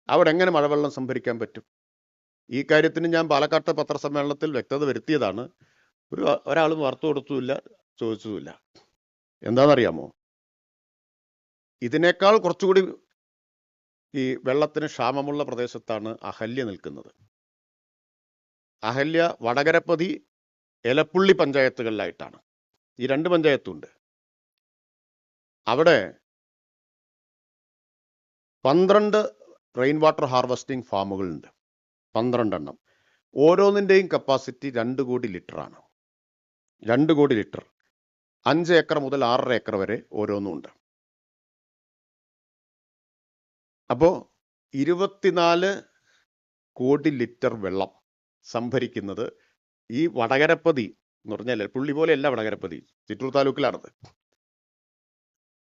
അവിടെ എങ്ങനെ മഴവെള്ളം സംഭരിക്കാൻ പറ്റും? ഈ കാര്യത്തിന് ഞാൻ പാലക്കാട്ടെ പത്രസമ്മേളനത്തിൽ വ്യക്തത വരുത്തിയതാണ്. ഒരാളും വാർത്ത കൊടുത്തുമില്ല, ചോദിച്ചതുമില്ല. എന്താണെന്നറിയാമോ? ഇതിനേക്കാൾ കുറച്ചുകൂടി ഈ വെള്ളത്തിന് ക്ഷാമമുള്ള പ്രദേശത്താണ് അഹല്യ നിൽക്കുന്നത്. അഹല്യ വടകരപ്പതി, എലപ്പുള്ളി പഞ്ചായത്തുകളിലായിട്ടാണ്. ഈ 2 പഞ്ചായത്തുണ്ട്. അവിടെ 12 റെയിൻ വാട്ടർ ഹാർവെസ്റ്റിംഗ് ഫാമുകളുണ്ട്. 12 എണ്ണം. ഓരോന്നിൻ്റെയും കപ്പാസിറ്റി 2 കോടി ലിറ്ററാണ്. 2 കോടി ലിറ്റർ. 5 ഏക്കർ മുതൽ 6.5 ഏക്കർ വരെ ഓരോന്നും ഉണ്ട്. അപ്പോൾ 24 കോടി ലിറ്റർ വെള്ളം സംഭരിക്കുന്നത് ഈ വടകരപ്പതി എന്ന് പറഞ്ഞാൽ പുള്ളി പോലെയല്ല വടകരപ്പതി, ചിറ്റൂർ താലൂക്കിലാണത്.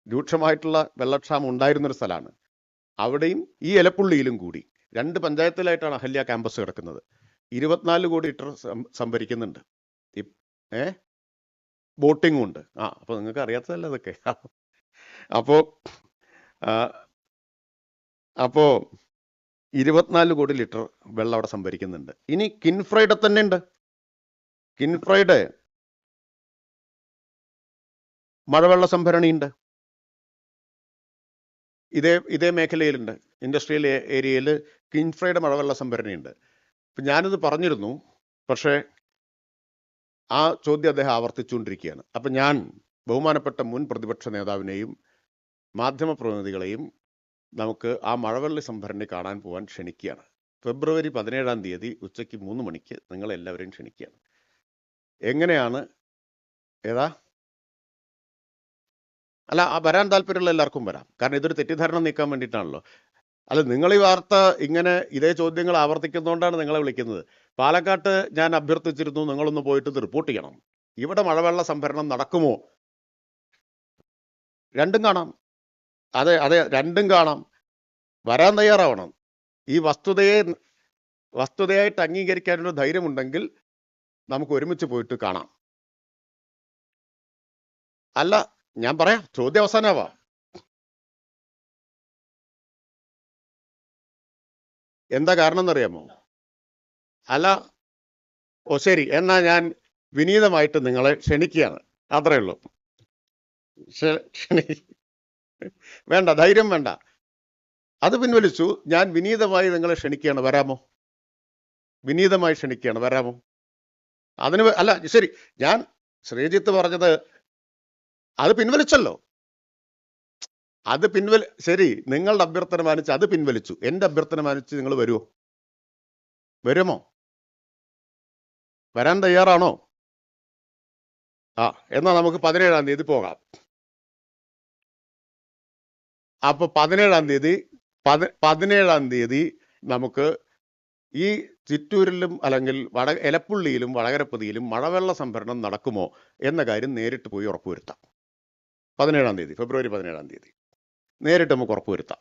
രൂക്ഷമായിട്ടുള്ള വെള്ളക്ഷാമം ഉണ്ടായിരുന്നൊരു സ്ഥലമാണ്. അവിടെയും ഈ എലപ്പുള്ളിയിലും കൂടി 2 പഞ്ചായത്തിലായിട്ടാണ് അഹല്യ ക്യാമ്പസ് കിടക്കുന്നത്. 24 കോടി ലിറ്റർ സംഭരിക്കുന്നുണ്ട്. ബോട്ടിങ്ങും ഉണ്ട്. അപ്പോൾ നിങ്ങൾക്ക് അറിയാത്തതല്ല അതൊക്കെ. അപ്പോൾ 24 കോടി ലിറ്റർ വെള്ളം അവിടെ സംഭരിക്കുന്നുണ്ട്. ഇനി കിൻഫ്രയുടെ തന്നെ ഉണ്ട്. കിൻഫ്രയുടെ മഴവെള്ള സംഭരണി ഉണ്ട്. ഇതേ മേഖലയിലുണ്ട്. ഇൻഡസ്ട്രിയൽ ഏരിയയിൽ കിൻഫ്രയുടെ മഴവെള്ള സംഭരണി ഉണ്ട്. ഇപ്പം ഞാനിത് പറഞ്ഞിരുന്നു, പക്ഷേ ആ ചോദ്യം അദ്ദേഹം ആവർത്തിച്ചുകൊണ്ടിരിക്കുകയാണ്. അപ്പം ഞാൻ ബഹുമാനപ്പെട്ട മുൻ പ്രതിപക്ഷ നേതാവിനെയും മാധ്യമപ്രതിനിധികളെയും നമുക്ക് ആ മഴവെള്ള സംഭരണി കാണാൻ പോകാൻ ക്ഷണിക്കുകയാണ്. ഫെബ്രുവരി 17-ാം തീയതി ഉച്ചയ്ക്ക് 3 മണിക്ക് നിങ്ങളെല്ലാവരെയും ക്ഷണിക്കുകയാണ്. എങ്ങനെയാണ് അല്ല, വരാൻ താല്പര്യമുള്ള എല്ലാവർക്കും വരാം. കാരണം ഇതൊരു തെറ്റിദ്ധാരണ നീക്കാൻ വേണ്ടിയിട്ടാണല്ലോ. അല്ല, നിങ്ങൾ ഈ വാർത്ത ഇങ്ങനെ ഇതേ ചോദ്യങ്ങൾ ആവർത്തിക്കുന്നതുകൊണ്ടാണ് നിങ്ങളെ വിളിക്കുന്നത്. പാലക്കാട്ട് ഞാൻ അഭ്യർത്ഥിച്ചിരുന്നു, നിങ്ങളൊന്ന് പോയിട്ട് ഇത് റിപ്പോർട്ട് ചെയ്യണം. ഇവിടെ മഴവെള്ള സംഭരണം നടക്കുമോ? രണ്ടും കാണാം. അതെ, രണ്ടും കാണാം. വരാൻ തയ്യാറാവണം. ഈ വസ്തുതയായിട്ട് അംഗീകരിക്കാനുള്ള ധൈര്യമുണ്ടെങ്കിൽ നമുക്ക് ഒരുമിച്ച് പോയിട്ട് കാണാം. അല്ല, ഞാൻ പറയാം, ചോദ്യം അവസാനമാവാ. എന്താ കാരണം എന്നറിയാമോ? അല്ല, ശരി, എന്നാ ഞാൻ വിനീതമായിട്ട് നിങ്ങളെ ക്ഷണിക്കുകയാണ്. അത്രേ ഉള്ളൂ. വേണ്ട, ധൈര്യം വേണ്ട. അത് പിൻവലിച്ചു. ഞാൻ വിനീതമായി നിങ്ങളെ ക്ഷണിക്കുകയാണ്, വരാമോ? വിനീതമായി ക്ഷണിക്കുകയാണ്, വരാമോ? അതിന് അല്ല, ശരി, ഞാൻ ശ്രീജിത്ത് പറഞ്ഞത് അത് പിൻവലിച്ചല്ലോ. ശരി, നിങ്ങളുടെ അഭ്യർത്ഥന മാനിച്ച് അത് പിൻവലിച്ചു. എൻ്റെ അഭ്യർത്ഥന മാനിച്ച് നിങ്ങൾ വരുമോ? വരാൻ തയ്യാറാണോ? എന്നാ നമുക്ക് 17-ാം തീയതി പോകാം. അപ്പൊ 17-ാം തീയതി നമുക്ക് ഈ ചിറ്റൂരിലും അല്ലെങ്കിൽ എലപ്പുള്ളിയിലും വടകരപ്പതിയിലും മഴവെള്ള സംഭരണം നടക്കുമോ എന്ന കാര്യം നേരിട്ട് പോയി ഉറപ്പുവരുത്താം. 17-ാം തീയതി, ഫെബ്രുവരി 17-ാം തീയതി നേരിട്ട് നമുക്ക് ഉറപ്പുവരുത്താം.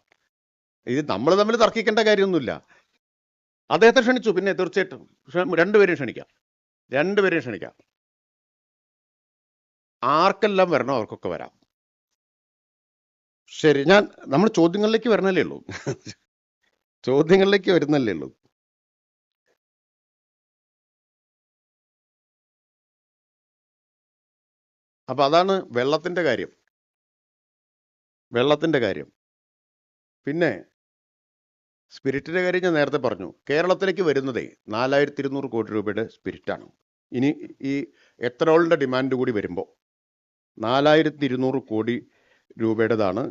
ഇത് നമ്മൾ തമ്മിൽ തർക്കിക്കേണ്ട കാര്യമൊന്നുമില്ല. അദ്ദേഹത്തെ ക്ഷണിച്ചു, പിന്നെ തീർച്ചയായിട്ടും രണ്ടുപേരെയും ക്ഷണിക്കാം. ആർക്കെല്ലാം വരണോ അവർക്കൊക്കെ വരാം. ശരി, നമ്മൾ ചോദ്യങ്ങളിലേക്ക് വരുന്നല്ലേ ഉള്ളൂ. അപ്പൊ അതാണ് വെള്ളത്തിന്റെ കാര്യം. പിന്നെ സ്പിരിറ്റിന്റെ കാര്യം ഞാൻ നേരത്തെ പറഞ്ഞു. കേരളത്തിലേക്ക് വരുന്നതേ 4200 കോടി രൂപയുടെ സ്പിരിറ്റാണ്. ഇനി ഈ എത്തനോളിന്റെ ഡിമാൻഡ് കൂടി വരുമ്പോൾ 4200 കോടി രൂപയുടേതാണ്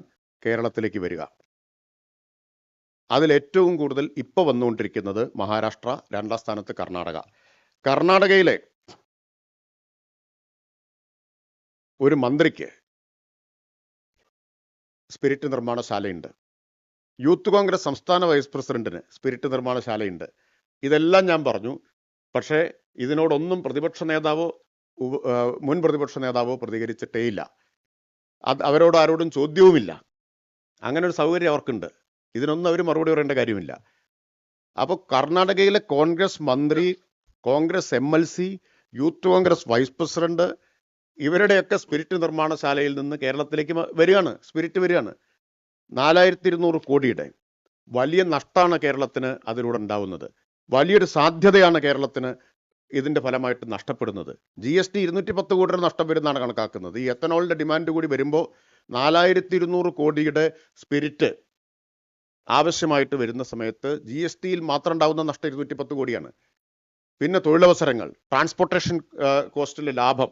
കേരളത്തിലേക്ക് വരിക. അതിൽ ഏറ്റവും കൂടുതൽ ഇപ്പോൾ വന്നുകൊണ്ടിരിക്കുന്നത് മഹാരാഷ്ട്ര, രണ്ടാം സ്ഥാനത്ത് കർണാടക. കർണാടകയിലെ ഒരു മന്ത്രിക്ക് സ്പിരിറ്റ് നിർമ്മാണശാലയുണ്ട്. യൂത്ത് കോൺഗ്രസ് സംസ്ഥാന വൈസ് പ്രസിഡന്റിന് സ്പിരിറ്റ് നിർമ്മാണശാലയുണ്ട്. ഇതെല്ലാം ഞാൻ പറഞ്ഞു. പക്ഷേ ഇതിനോടൊന്നും പ്രതിപക്ഷ നേതാവോ മുൻ പ്രതിപക്ഷ നേതാവോ പ്രതികരിച്ചിട്ടേയില്ല. അവരോട് ആരോടും ചോദ്യവുമില്ല. അങ്ങനെ ഒരു സൗകര്യം അവർക്കുണ്ട്. ഇതിനൊന്നും അവർ മറുപടി പറയേണ്ട കാര്യമില്ല. അപ്പോൾ കർണാടകയിലെ കോൺഗ്രസ് മന്ത്രി, Congress MLC, youth Congress vice president, ഇവരുടെയൊക്കെ സ്പിരിറ്റ് നിർമ്മാണശാലയിൽ നിന്ന് കേരളത്തിലേക്ക് വരികയാണ്, സ്പിരിറ്റ് വരികയാണ്. 4200 കോടിയുടെ വലിയ നഷ്ടമാണ് കേരളത്തിന് അതിലൂടെ ഉണ്ടാവുന്നത്. വലിയൊരു സാധ്യതയാണ് കേരളത്തിന് ഇതിന്റെ ഫലമായിട്ട് നഷ്ടപ്പെടുന്നത്. GST 210 കോടി രൂപ നഷ്ടം വരുന്നതാണ് കണക്കാക്കുന്നത്. ഈ എത്തനോളിന്റെ ഡിമാൻഡ് കൂടി വരുമ്പോൾ 4200 കോടിയുടെ സ്പിരിറ്റ് ആവശ്യമായിട്ട് വരുന്ന സമയത്ത് GSTയിൽ മാത്രം ഉണ്ടാവുന്ന നഷ്ടം 210 കോടിയാണ്. പിന്നെ തൊഴിലവസരങ്ങൾ, ട്രാൻസ്പോർട്ടേഷൻ കോസ്റ്റിലെ ലാഭം,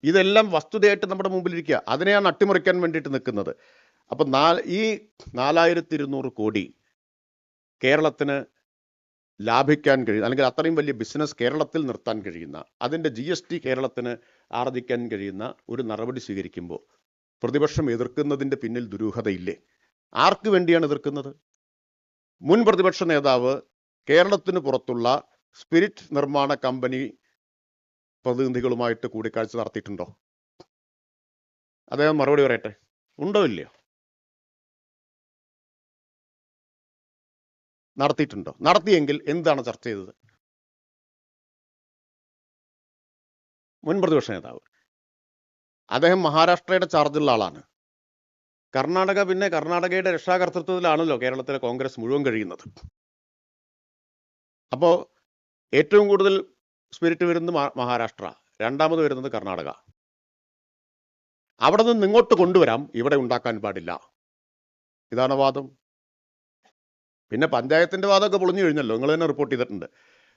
ഇതെല്ലാം വസ്തുതയായിട്ട് നമ്മുടെ മുമ്പിലിരിക്കുക. അതിനെയാണ് അട്ടിമറിക്കാൻ വേണ്ടിയിട്ട് നിൽക്കുന്നത്. അപ്പം ഈ 4200 കോടി കേരളത്തിന് ലാഭിക്കാൻ കഴിയുന്ന, അല്ലെങ്കിൽ അത്രയും വലിയ ബിസിനസ് കേരളത്തിൽ നിർത്താൻ കഴിയുന്ന, അതിൻ്റെ GST കേരളത്തിന് ആർജിക്കാൻ കഴിയുന്ന ഒരു നടപടി സ്വീകരിക്കുമ്പോൾ പ്രതിപക്ഷം എതിർക്കുന്നതിൻ്റെ പിന്നിൽ ദുരൂഹതയില്ലേ? ആർക്ക് വേണ്ടിയാണ് എതിർക്കുന്നത്? മുൻ പ്രതിപക്ഷ നേതാവ് കേരളത്തിന് പുറത്തുള്ള സ്പിരിറ്റ് നിർമ്മാണ കമ്പനി പ്രതിനിധികളുമായിട്ട് കൂടിക്കാഴ്ച നടത്തിയിട്ടുണ്ടോ? അദ്ദേഹം മറുപടി പറയട്ടെ. ഉണ്ടോ ഇല്ലയോ? നടത്തിയിട്ടുണ്ടോ? നടത്തിയെങ്കിൽ എന്താണ് ചർച്ച ചെയ്തത്? മുൻ പ്രതിപക്ഷ നേതാവ് അദ്ദേഹം മഹാരാഷ്ട്രയുടെ ചാർജുള്ള ആളാണ്. കർണാടക, പിന്നെ കർണാടകയുടെ രക്ഷാകർതൃത്വത്തിലാണല്ലോ കേരളത്തിലെ കോൺഗ്രസ് മുഴുവൻ കഴിയുന്നത്. അപ്പോൾ ഏറ്റവും കൂടുതൽ സ്പിരിറ്റ് വരുന്നത് മഹാരാഷ്ട്ര, രണ്ടാമത് വരുന്നത് കർണാടക. അവിടെ നിന്ന് ഇങ്ങോട്ട് കൊണ്ടുവരാം, ഇവിടെ ഉണ്ടാക്കാൻ പാടില്ല. ഇതാണ് വാദം. പിന്നെ പഞ്ചായത്തിന്റെ വാദമൊക്കെ പൊളിഞ്ഞു കഴിഞ്ഞല്ലോ. നിങ്ങൾ തന്നെ റിപ്പോർട്ട് ചെയ്തിട്ടുണ്ട്.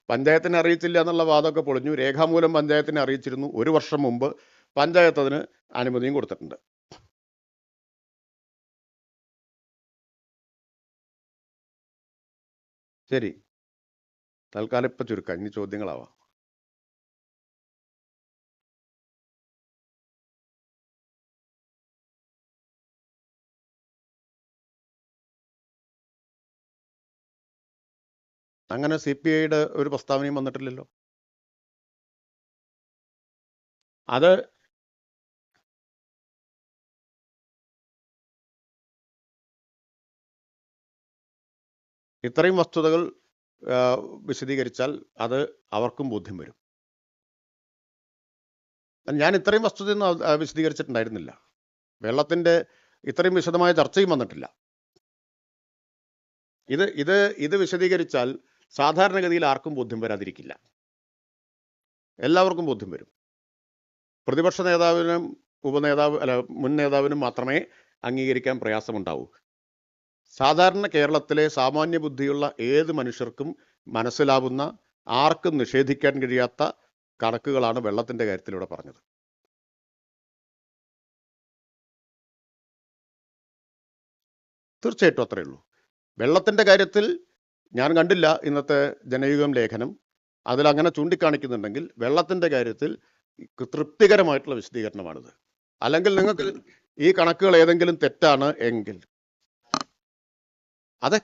പഞ്ചായത്തിനെ അറിയിച്ചില്ല എന്നുള്ള വാദമൊക്കെ പൊളിഞ്ഞു. രേഖാമൂലം പഞ്ചായത്തിനെ അറിയിച്ചിരുന്നു. 1 വർഷം മുമ്പ് പഞ്ചായത്ത് അതിന് അനുമതിയും കൊടുത്തിട്ടുണ്ട്. ശരി, തൽക്കാലം ഇപ്പം ചുരുക്കാം. ഇനി ചോദ്യങ്ങളാവാം. അങ്ങനെ CPIയുടെ ഒരു പ്രസ്താവനയും വന്നിട്ടില്ലല്ലോ. അത് ഇത്രയും വസ്തുതകൾ വിശദീകരിച്ചാൽ അത് അവർക്കും ബോധ്യം വരും. ഞാൻ ഇത്രയും വസ്തുതയൊന്നും വിശദീകരിച്ചിട്ടുണ്ടായിരുന്നില്ല. വെള്ളത്തിന്റെ ഇത്രയും വിശദമായ ചർച്ചയും വന്നിട്ടില്ല. ഇത് വിശദീകരിച്ചാൽ സാധാരണഗതിയിൽ ആർക്കും ബോധ്യം വരാതിരിക്കില്ല. എല്ലാവർക്കും ബോധ്യം വരും. പ്രതിപക്ഷ നേതാവിനും മുൻ നേതാവിനും മാത്രമേ അംഗീകരിക്കാൻ പ്രയാസമുണ്ടാവൂ. സാധാരണ കേരളത്തിലെ സാമാന്യ ബുദ്ധിയുള്ള ഏത് മനുഷ്യർക്കും മനസ്സിലാവുന്ന, ആർക്കും നിഷേധിക്കാൻ കഴിയാത്ത കണക്കുകളാണ് വെള്ളത്തിന്റെ കാര്യത്തിലൂടെ പറഞ്ഞത്. തീർച്ചയായിട്ടും അത്രയേ ഉള്ളൂ. വെള്ളത്തിന്റെ കാര്യത്തിൽ ഞാൻ കണ്ടില്ല ഇന്നത്തെ ജനയുഗം ലേഖനം. അതിലങ്ങനെ ചൂണ്ടിക്കാണിക്കുന്നുണ്ടെങ്കിൽ വെള്ളത്തിന്റെ കാര്യത്തിൽ തൃപ്തികരമായിട്ടുള്ള വിശദീകരണമാണിത്. അല്ലെങ്കിൽ നിങ്ങൾക്ക് ഈ കണക്കുകൾ ഏതെങ്കിലും തെറ്റാണ് എങ്കിൽ, അതെ,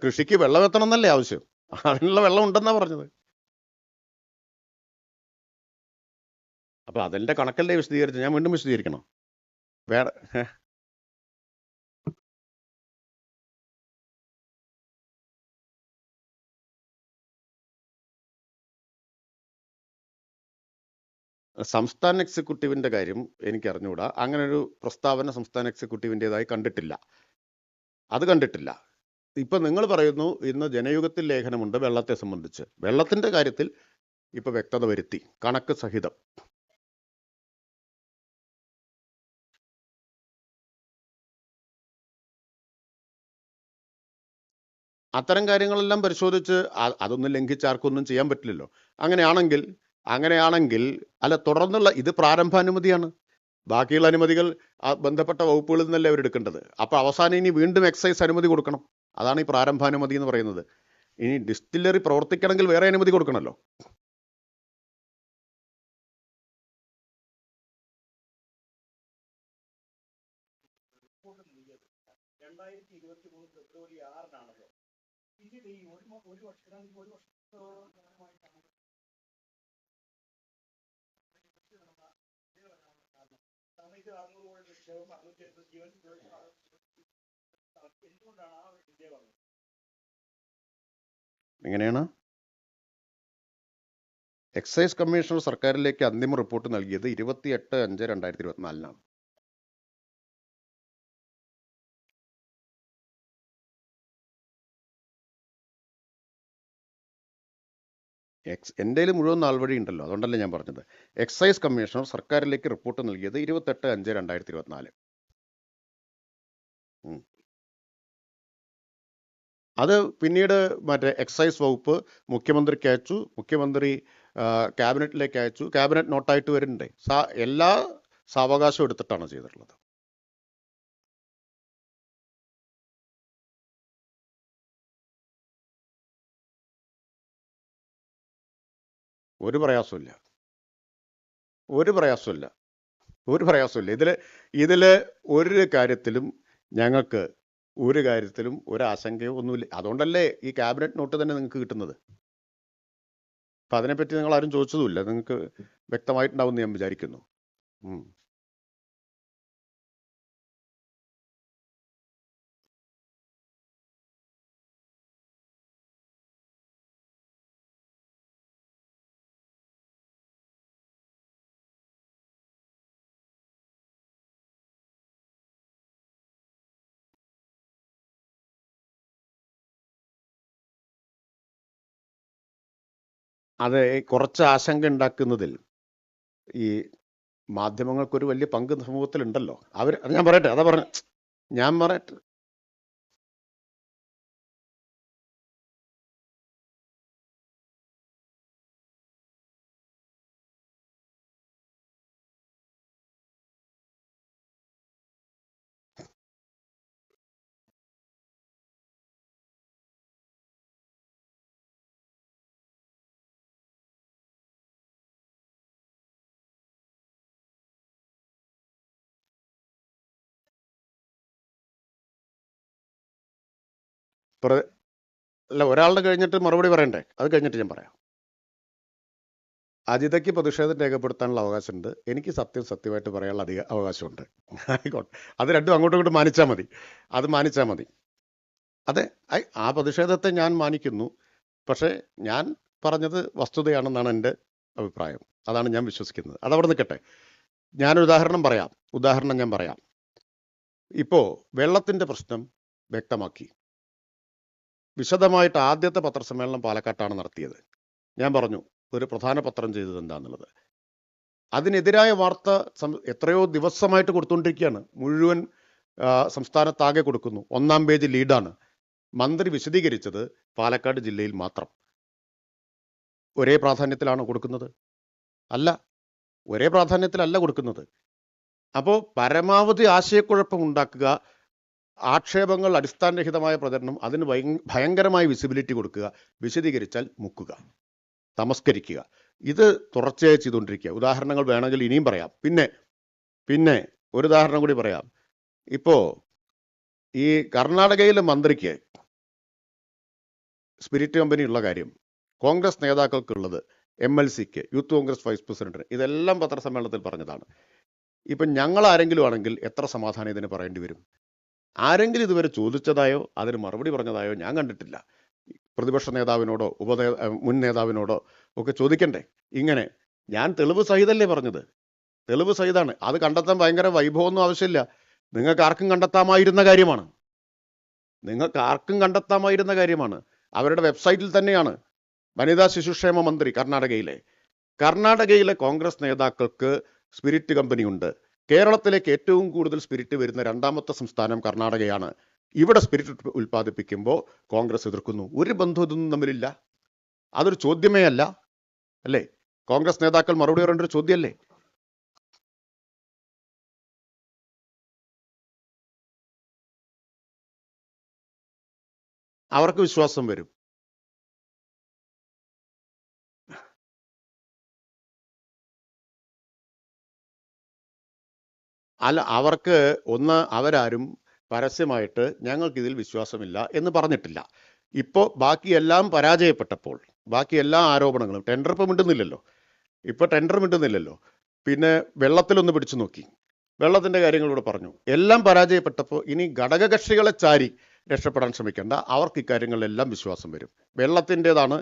കൃഷിക്ക് വെള്ളം എത്തണം എന്നല്ലേ ആവശ്യം. അതിനുള്ള വെള്ളം ഉണ്ടെന്നാ പറഞ്ഞത്. അപ്പൊ അതിന്റെ കണക്കല്ലേ വിശദീകരിച്ച്? ഞാൻ വീണ്ടും വിശദീകരിക്കണം? വേറെ സംസ്ഥാന എക്സിക്യൂട്ടീവിന്റെ കാര്യം എനിക്ക് അറിഞ്ഞുകൂടാ. അങ്ങനെ ഒരു പ്രസ്താവന സംസ്ഥാന എക്സിക്യൂട്ടീവിൻ്റെതായി കണ്ടിട്ടില്ല. അത് കണ്ടിട്ടില്ല. ഇപ്പൊ നിങ്ങൾ പറയുന്നു ഇന്ന് ജനയുഗത്തിൽ ലേഖനമുണ്ട് വെള്ളത്തെ സംബന്ധിച്ച്. വെള്ളത്തിന്റെ കാര്യത്തിൽ ഇപ്പൊ വ്യക്തത വരുത്തി, കണക്ക് സഹിതം. അത്തരം കാര്യങ്ങളെല്ലാം പരിശോധിച്ച് അതൊന്നും ലംഘിച്ച് ആർക്കൊന്നും ചെയ്യാൻ പറ്റില്ലല്ലോ. അങ്ങനെയാണെങ്കിൽ അല്ല, തുടർന്നുള്ള ഇത് പ്രാരംഭാനുമതിയാണ്. ബാക്കിയുള്ള അനുമതികൾ ബന്ധപ്പെട്ട വകുപ്പുകളിൽ നിന്നല്ലേ അവരെടുക്കേണ്ടത്. അപ്പൊ അവസാനം ഇനി വീണ്ടും എക്സൈസ് അനുമതി കൊടുക്കണം. അതാണ് ഈ പ്രാരംഭാനുമതി എന്ന് പറയുന്നത്. ഇനി ഡിസ്റ്റിലറി പ്രവർത്തിക്കണമെങ്കിൽ വേറെ അനുമതി കൊടുക്കണമല്ലോ. എങ്ങനെയാണ്? എക്സൈസ് കമ്മീഷണർ സർക്കാരിലേക്ക് അന്തിമ റിപ്പോർട്ട് നൽകിയത് 28/5/2024 എൻ്റെ മുഴുവൻ നാൾവഴി ഉണ്ടല്ലോ, അതുകൊണ്ടല്ലേ ഞാൻ പറഞ്ഞത്. എക്സൈസ് കമ്മീഷണർ സർക്കാരിലേക്ക് റിപ്പോർട്ട് നൽകിയത് 28/5/2024. അത് പിന്നീട് മറ്റേ എക്സൈസ് വകുപ്പ് മുഖ്യമന്ത്രിക്ക് അയച്ചു, മുഖ്യമന്ത്രി ക്യാബിനറ്റിലേക്ക് അയച്ചു, ക്യാബിനറ്റ് നോട്ടായിട്ട് വരുന്നുണ്ട്. എല്ലാ സാവകാശവും എടുത്തിട്ടാണ് ചെയ്തിട്ടുള്ളത്. ഒരു പ്രയാസമില്ല. ഇതില് ഒരു കാര്യത്തിലും ഞങ്ങൾക്ക് ഒരു ആശങ്കയോ ഒന്നുമില്ല. അതുകൊണ്ടല്ലേ ഈ ക്യാബിനറ്റ് നോട്ട് തന്നെ നിങ്ങൾക്ക് കിട്ടുന്നത്. അപ്പൊ അതിനെപ്പറ്റി നിങ്ങൾ ആരും ചോദിച്ചതുമില്ല. നിങ്ങൾക്ക് വ്യക്തമായിട്ടുണ്ടാവും എന്ന് ഞാൻ വിചാരിക്കുന്നു. അത് കുറച്ച് ആശങ്ക ഉണ്ടാക്കുന്നതിൽ ഈ മാധ്യമങ്ങൾക്കൊരു വലിയ പങ്ക് സമൂഹത്തിലുണ്ടല്ലോ. ഞാൻ പറയട്ടെ അല്ല, ഒരാളുടെ കഴിഞ്ഞിട്ട് മറുപടി പറയണ്ടേ? അത് കഴിഞ്ഞിട്ട് ഞാൻ പറയാം. അജിതയ്ക്ക് പ്രതിഷേധം രേഖപ്പെടുത്താനുള്ള അവകാശമുണ്ട്, എനിക്ക് സത്യമായിട്ട് പറയാനുള്ള അവകാശമുണ്ട്. ആയിക്കോട്ടെ, അത് രണ്ടും അങ്ങോട്ടും ഇങ്ങോട്ടും മാനിച്ചാൽ മതി. അതെ, ആ പ്രതിഷേധത്തെ ഞാൻ മാനിക്കുന്നു. പക്ഷേ ഞാൻ പറഞ്ഞത് വസ്തുതയാണെന്നാണ് എൻ്റെ അഭിപ്രായം. അതാണ് ഞാൻ വിശ്വസിക്കുന്നത്. അതവിടെ നിൽക്കട്ടെ. ഞാനൊരു ഉദാഹരണം ഞാൻ പറയാം. ഇപ്പോൾ വെള്ളത്തിൻ്റെ പ്രശ്നം വ്യക്തമാക്കി വിശദമായിട്ട് ആദ്യത്തെ പത്രസമ്മേളനം പാലക്കാട്ടാണ് നടത്തിയത്. ഞാൻ പറഞ്ഞു ഒരു പ്രധാന പത്രം ചെയ്തത് എന്താണെന്നുള്ളത്. അതിനെതിരായ വാർത്ത എത്രയോ ദിവസമായിട്ട് കൊടുത്തുകൊണ്ടിരിക്കുകയാണ്. മുഴുവൻ സംസ്ഥാനത്താകെ കൊടുക്കുന്നു. 1-ാം പേജ് ലീഡാണ്. മന്ത്രി വിശദീകരിച്ചത് പാലക്കാട് ജില്ലയിൽ മാത്രം. ഒരേ പ്രാധാന്യത്തിലാണ് കൊടുക്കുന്നത്? അല്ല, ഒരേ പ്രാധാന്യത്തിലല്ല കൊടുക്കുന്നത്. അപ്പോൾ പരമാവധി ആശയക്കുഴപ്പം ഉണ്ടാക്കുക, ആക്ഷേപങ്ങൾ അടിസ്ഥാനരഹിതമായ പ്രചരണം, അതിന് ഭയങ്കരമായ വിസിബിലിറ്റി കൊടുക്കുക, വിശദീകരിച്ചാൽ മുക്കുക, തമസ്കരിക്കുക, ഇത് തുടർച്ചയായി ചെയ്തുകൊണ്ടിരിക്കുക. ഉദാഹരണങ്ങൾ വേണമെങ്കിൽ ഇനിയും പറയാം. പിന്നെ ഒരു ഉദാഹരണം കൂടി പറയാം. ഇപ്പോ ഈ കർണാടകയിലെ മന്ത്രിക്ക് സ്പിരിറ്റ് കമ്പനി ഉള്ള കാര്യം, കോൺഗ്രസ് നേതാക്കൾക്കുള്ളത്, MLC-ക്ക്, യൂത്ത് കോൺഗ്രസ് വൈസ് പ്രസിഡന്റിന്, ഇതെല്ലാം പത്രസമ്മേളനത്തിൽ പറഞ്ഞതാണ്. ഇപ്പം ഞങ്ങൾ ആരെങ്കിലും ആണെങ്കിൽ എത്ര സമാധാനം ഇതിന് പറയേണ്ടി വരും? ആരെങ്കിലും ഇതുവരെ ചോദിച്ചതായോ അതിന് മറുപടി പറഞ്ഞതായോ ഞാൻ കണ്ടിട്ടില്ല. പ്രതിപക്ഷ നേതാവിനോടോ മുൻ നേതാവിനോടോ ഒക്കെ ചോദിക്കണ്ടേ? ഇങ്ങനെ ഞാൻ തെളിവ് സഹിതല്ലേ പറഞ്ഞത്. തെളിവ് സഹിതാണ്. അത് കണ്ടെത്താൻ ഭയങ്കര വൈഭവമൊന്നും ആവശ്യമില്ല. നിങ്ങൾക്ക് ആർക്കും കണ്ടെത്താമായിരുന്ന കാര്യമാണ്. അവരുടെ വെബ്സൈറ്റിൽ തന്നെയാണ്. വനിതാ ശിശുക്ഷേമ മന്ത്രി കർണാടകയിലെ കോൺഗ്രസ് നേതാക്കൾക്ക് സ്പിരിറ്റ് കമ്പനി ഉണ്ട്. കേരളത്തിലേക്ക് ഏറ്റവും കൂടുതൽ സ്പിരിറ്റ് വരുന്ന 2ാമത്തെ സംസ്ഥാനം കർണാടകയാണ്. ഇവിടെ സ്പിരിറ്റ് ഉൽപ്പാദിപ്പിക്കുമ്പോൾ കോൺഗ്രസ് എതിർക്കുന്നു. ഒരു ബന്ധവും ഇതൊന്നും തമ്മിലില്ല. അതൊരു ചോദ്യമേ അല്ല, അല്ലേ? കോൺഗ്രസ് നേതാക്കൾ മറുപടി പറയേണ്ട ഒരു ചോദ്യമല്ലേ? അവർക്ക് വിശ്വാസം വരും. അല്ല, അവർക്ക് അവരാരും പരസ്യമായിട്ട് ഞങ്ങൾക്കിതിൽ വിശ്വാസമില്ല എന്ന് പറഞ്ഞിട്ടില്ല. ഇപ്പോൾ ബാക്കിയെല്ലാം പരാജയപ്പെട്ടപ്പോൾ, ബാക്കി എല്ലാ ആരോപണങ്ങളും, ടെൻഡർ ഇപ്പം മിണ്ടുന്നില്ലല്ലോ, ടെൻഡർ മിണ്ടുന്നില്ലല്ലോ, പിന്നെ വെള്ളത്തിലൊന്ന് പിടിച്ചു നോക്കി, വെള്ളത്തിൻ്റെ കാര്യങ്ങളിലൂടെ പറഞ്ഞു, എല്ലാം പരാജയപ്പെട്ടപ്പോൾ ഇനി ഘടകകക്ഷികളെ ചാരി രക്ഷപ്പെടാൻ ശ്രമിക്കേണ്ട, അവർക്ക് ഇക്കാര്യങ്ങളിലെല്ലാം വിശ്വാസം വരും. വെള്ളത്തിൻ്റെതാണ്,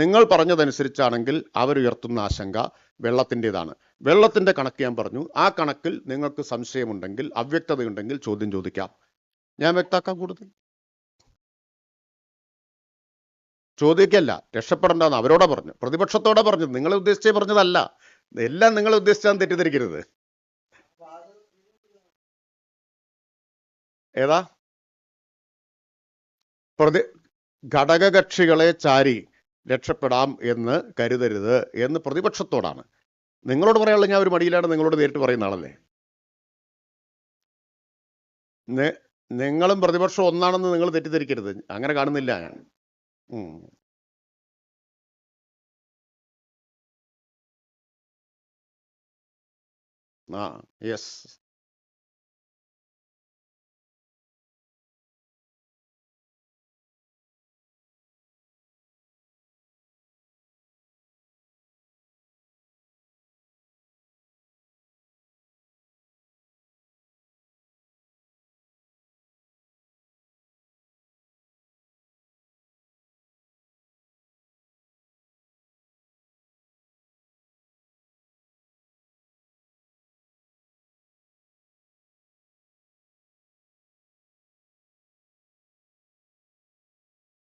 നിങ്ങൾ പറഞ്ഞതനുസരിച്ചാണെങ്കിൽ അവരുയർത്തുന്ന ആശങ്ക വെള്ളത്തിൻ്റെതാണ്. വെള്ളത്തിൻ്റെ കണക്ക് ഞാൻ പറഞ്ഞു. ആ കണക്കിൽ നിങ്ങൾക്ക് സംശയമുണ്ടെങ്കിൽ, അവ്യക്തതയുണ്ടെങ്കിൽ ചോദ്യം ചോദിക്കാം, ഞാൻ വ്യക്താക്കാം. കൂടുതൽ ചോദിക്കല്ല, രക്ഷപ്പെടണ്ടെന്ന് അവരോടാ പറഞ്ഞു, പ്രതിപക്ഷത്തോടെ പറഞ്ഞു. നിങ്ങളെ ഉദ്ദേശിച്ചേ പറഞ്ഞതല്ല, എല്ലാം നിങ്ങളെ ഉദ്ദേശിച്ചാൽ തെറ്റിദ്ധരിക്കരുത്. ഏതാ ഘടകകക്ഷികളെ ചാരി രക്ഷപ്പെടാം എന്ന് കരുതരുത് എന്ന് പ്രതിപക്ഷത്തോടാണ്. നിങ്ങളോട് പറയാനുള്ള ഞാൻ ഒരു മടിയിലാണ് നിങ്ങളോട് നേരിട്ട് പറയുന്ന ആളല്ലേ. നിങ്ങളും പ്രതിപക്ഷം ഒന്നാണെന്ന് നിങ്ങൾ തെറ്റിദ്ധരിക്കരുത്, അങ്ങനെ കാണുന്നില്ല ഞാൻ. യെസ്.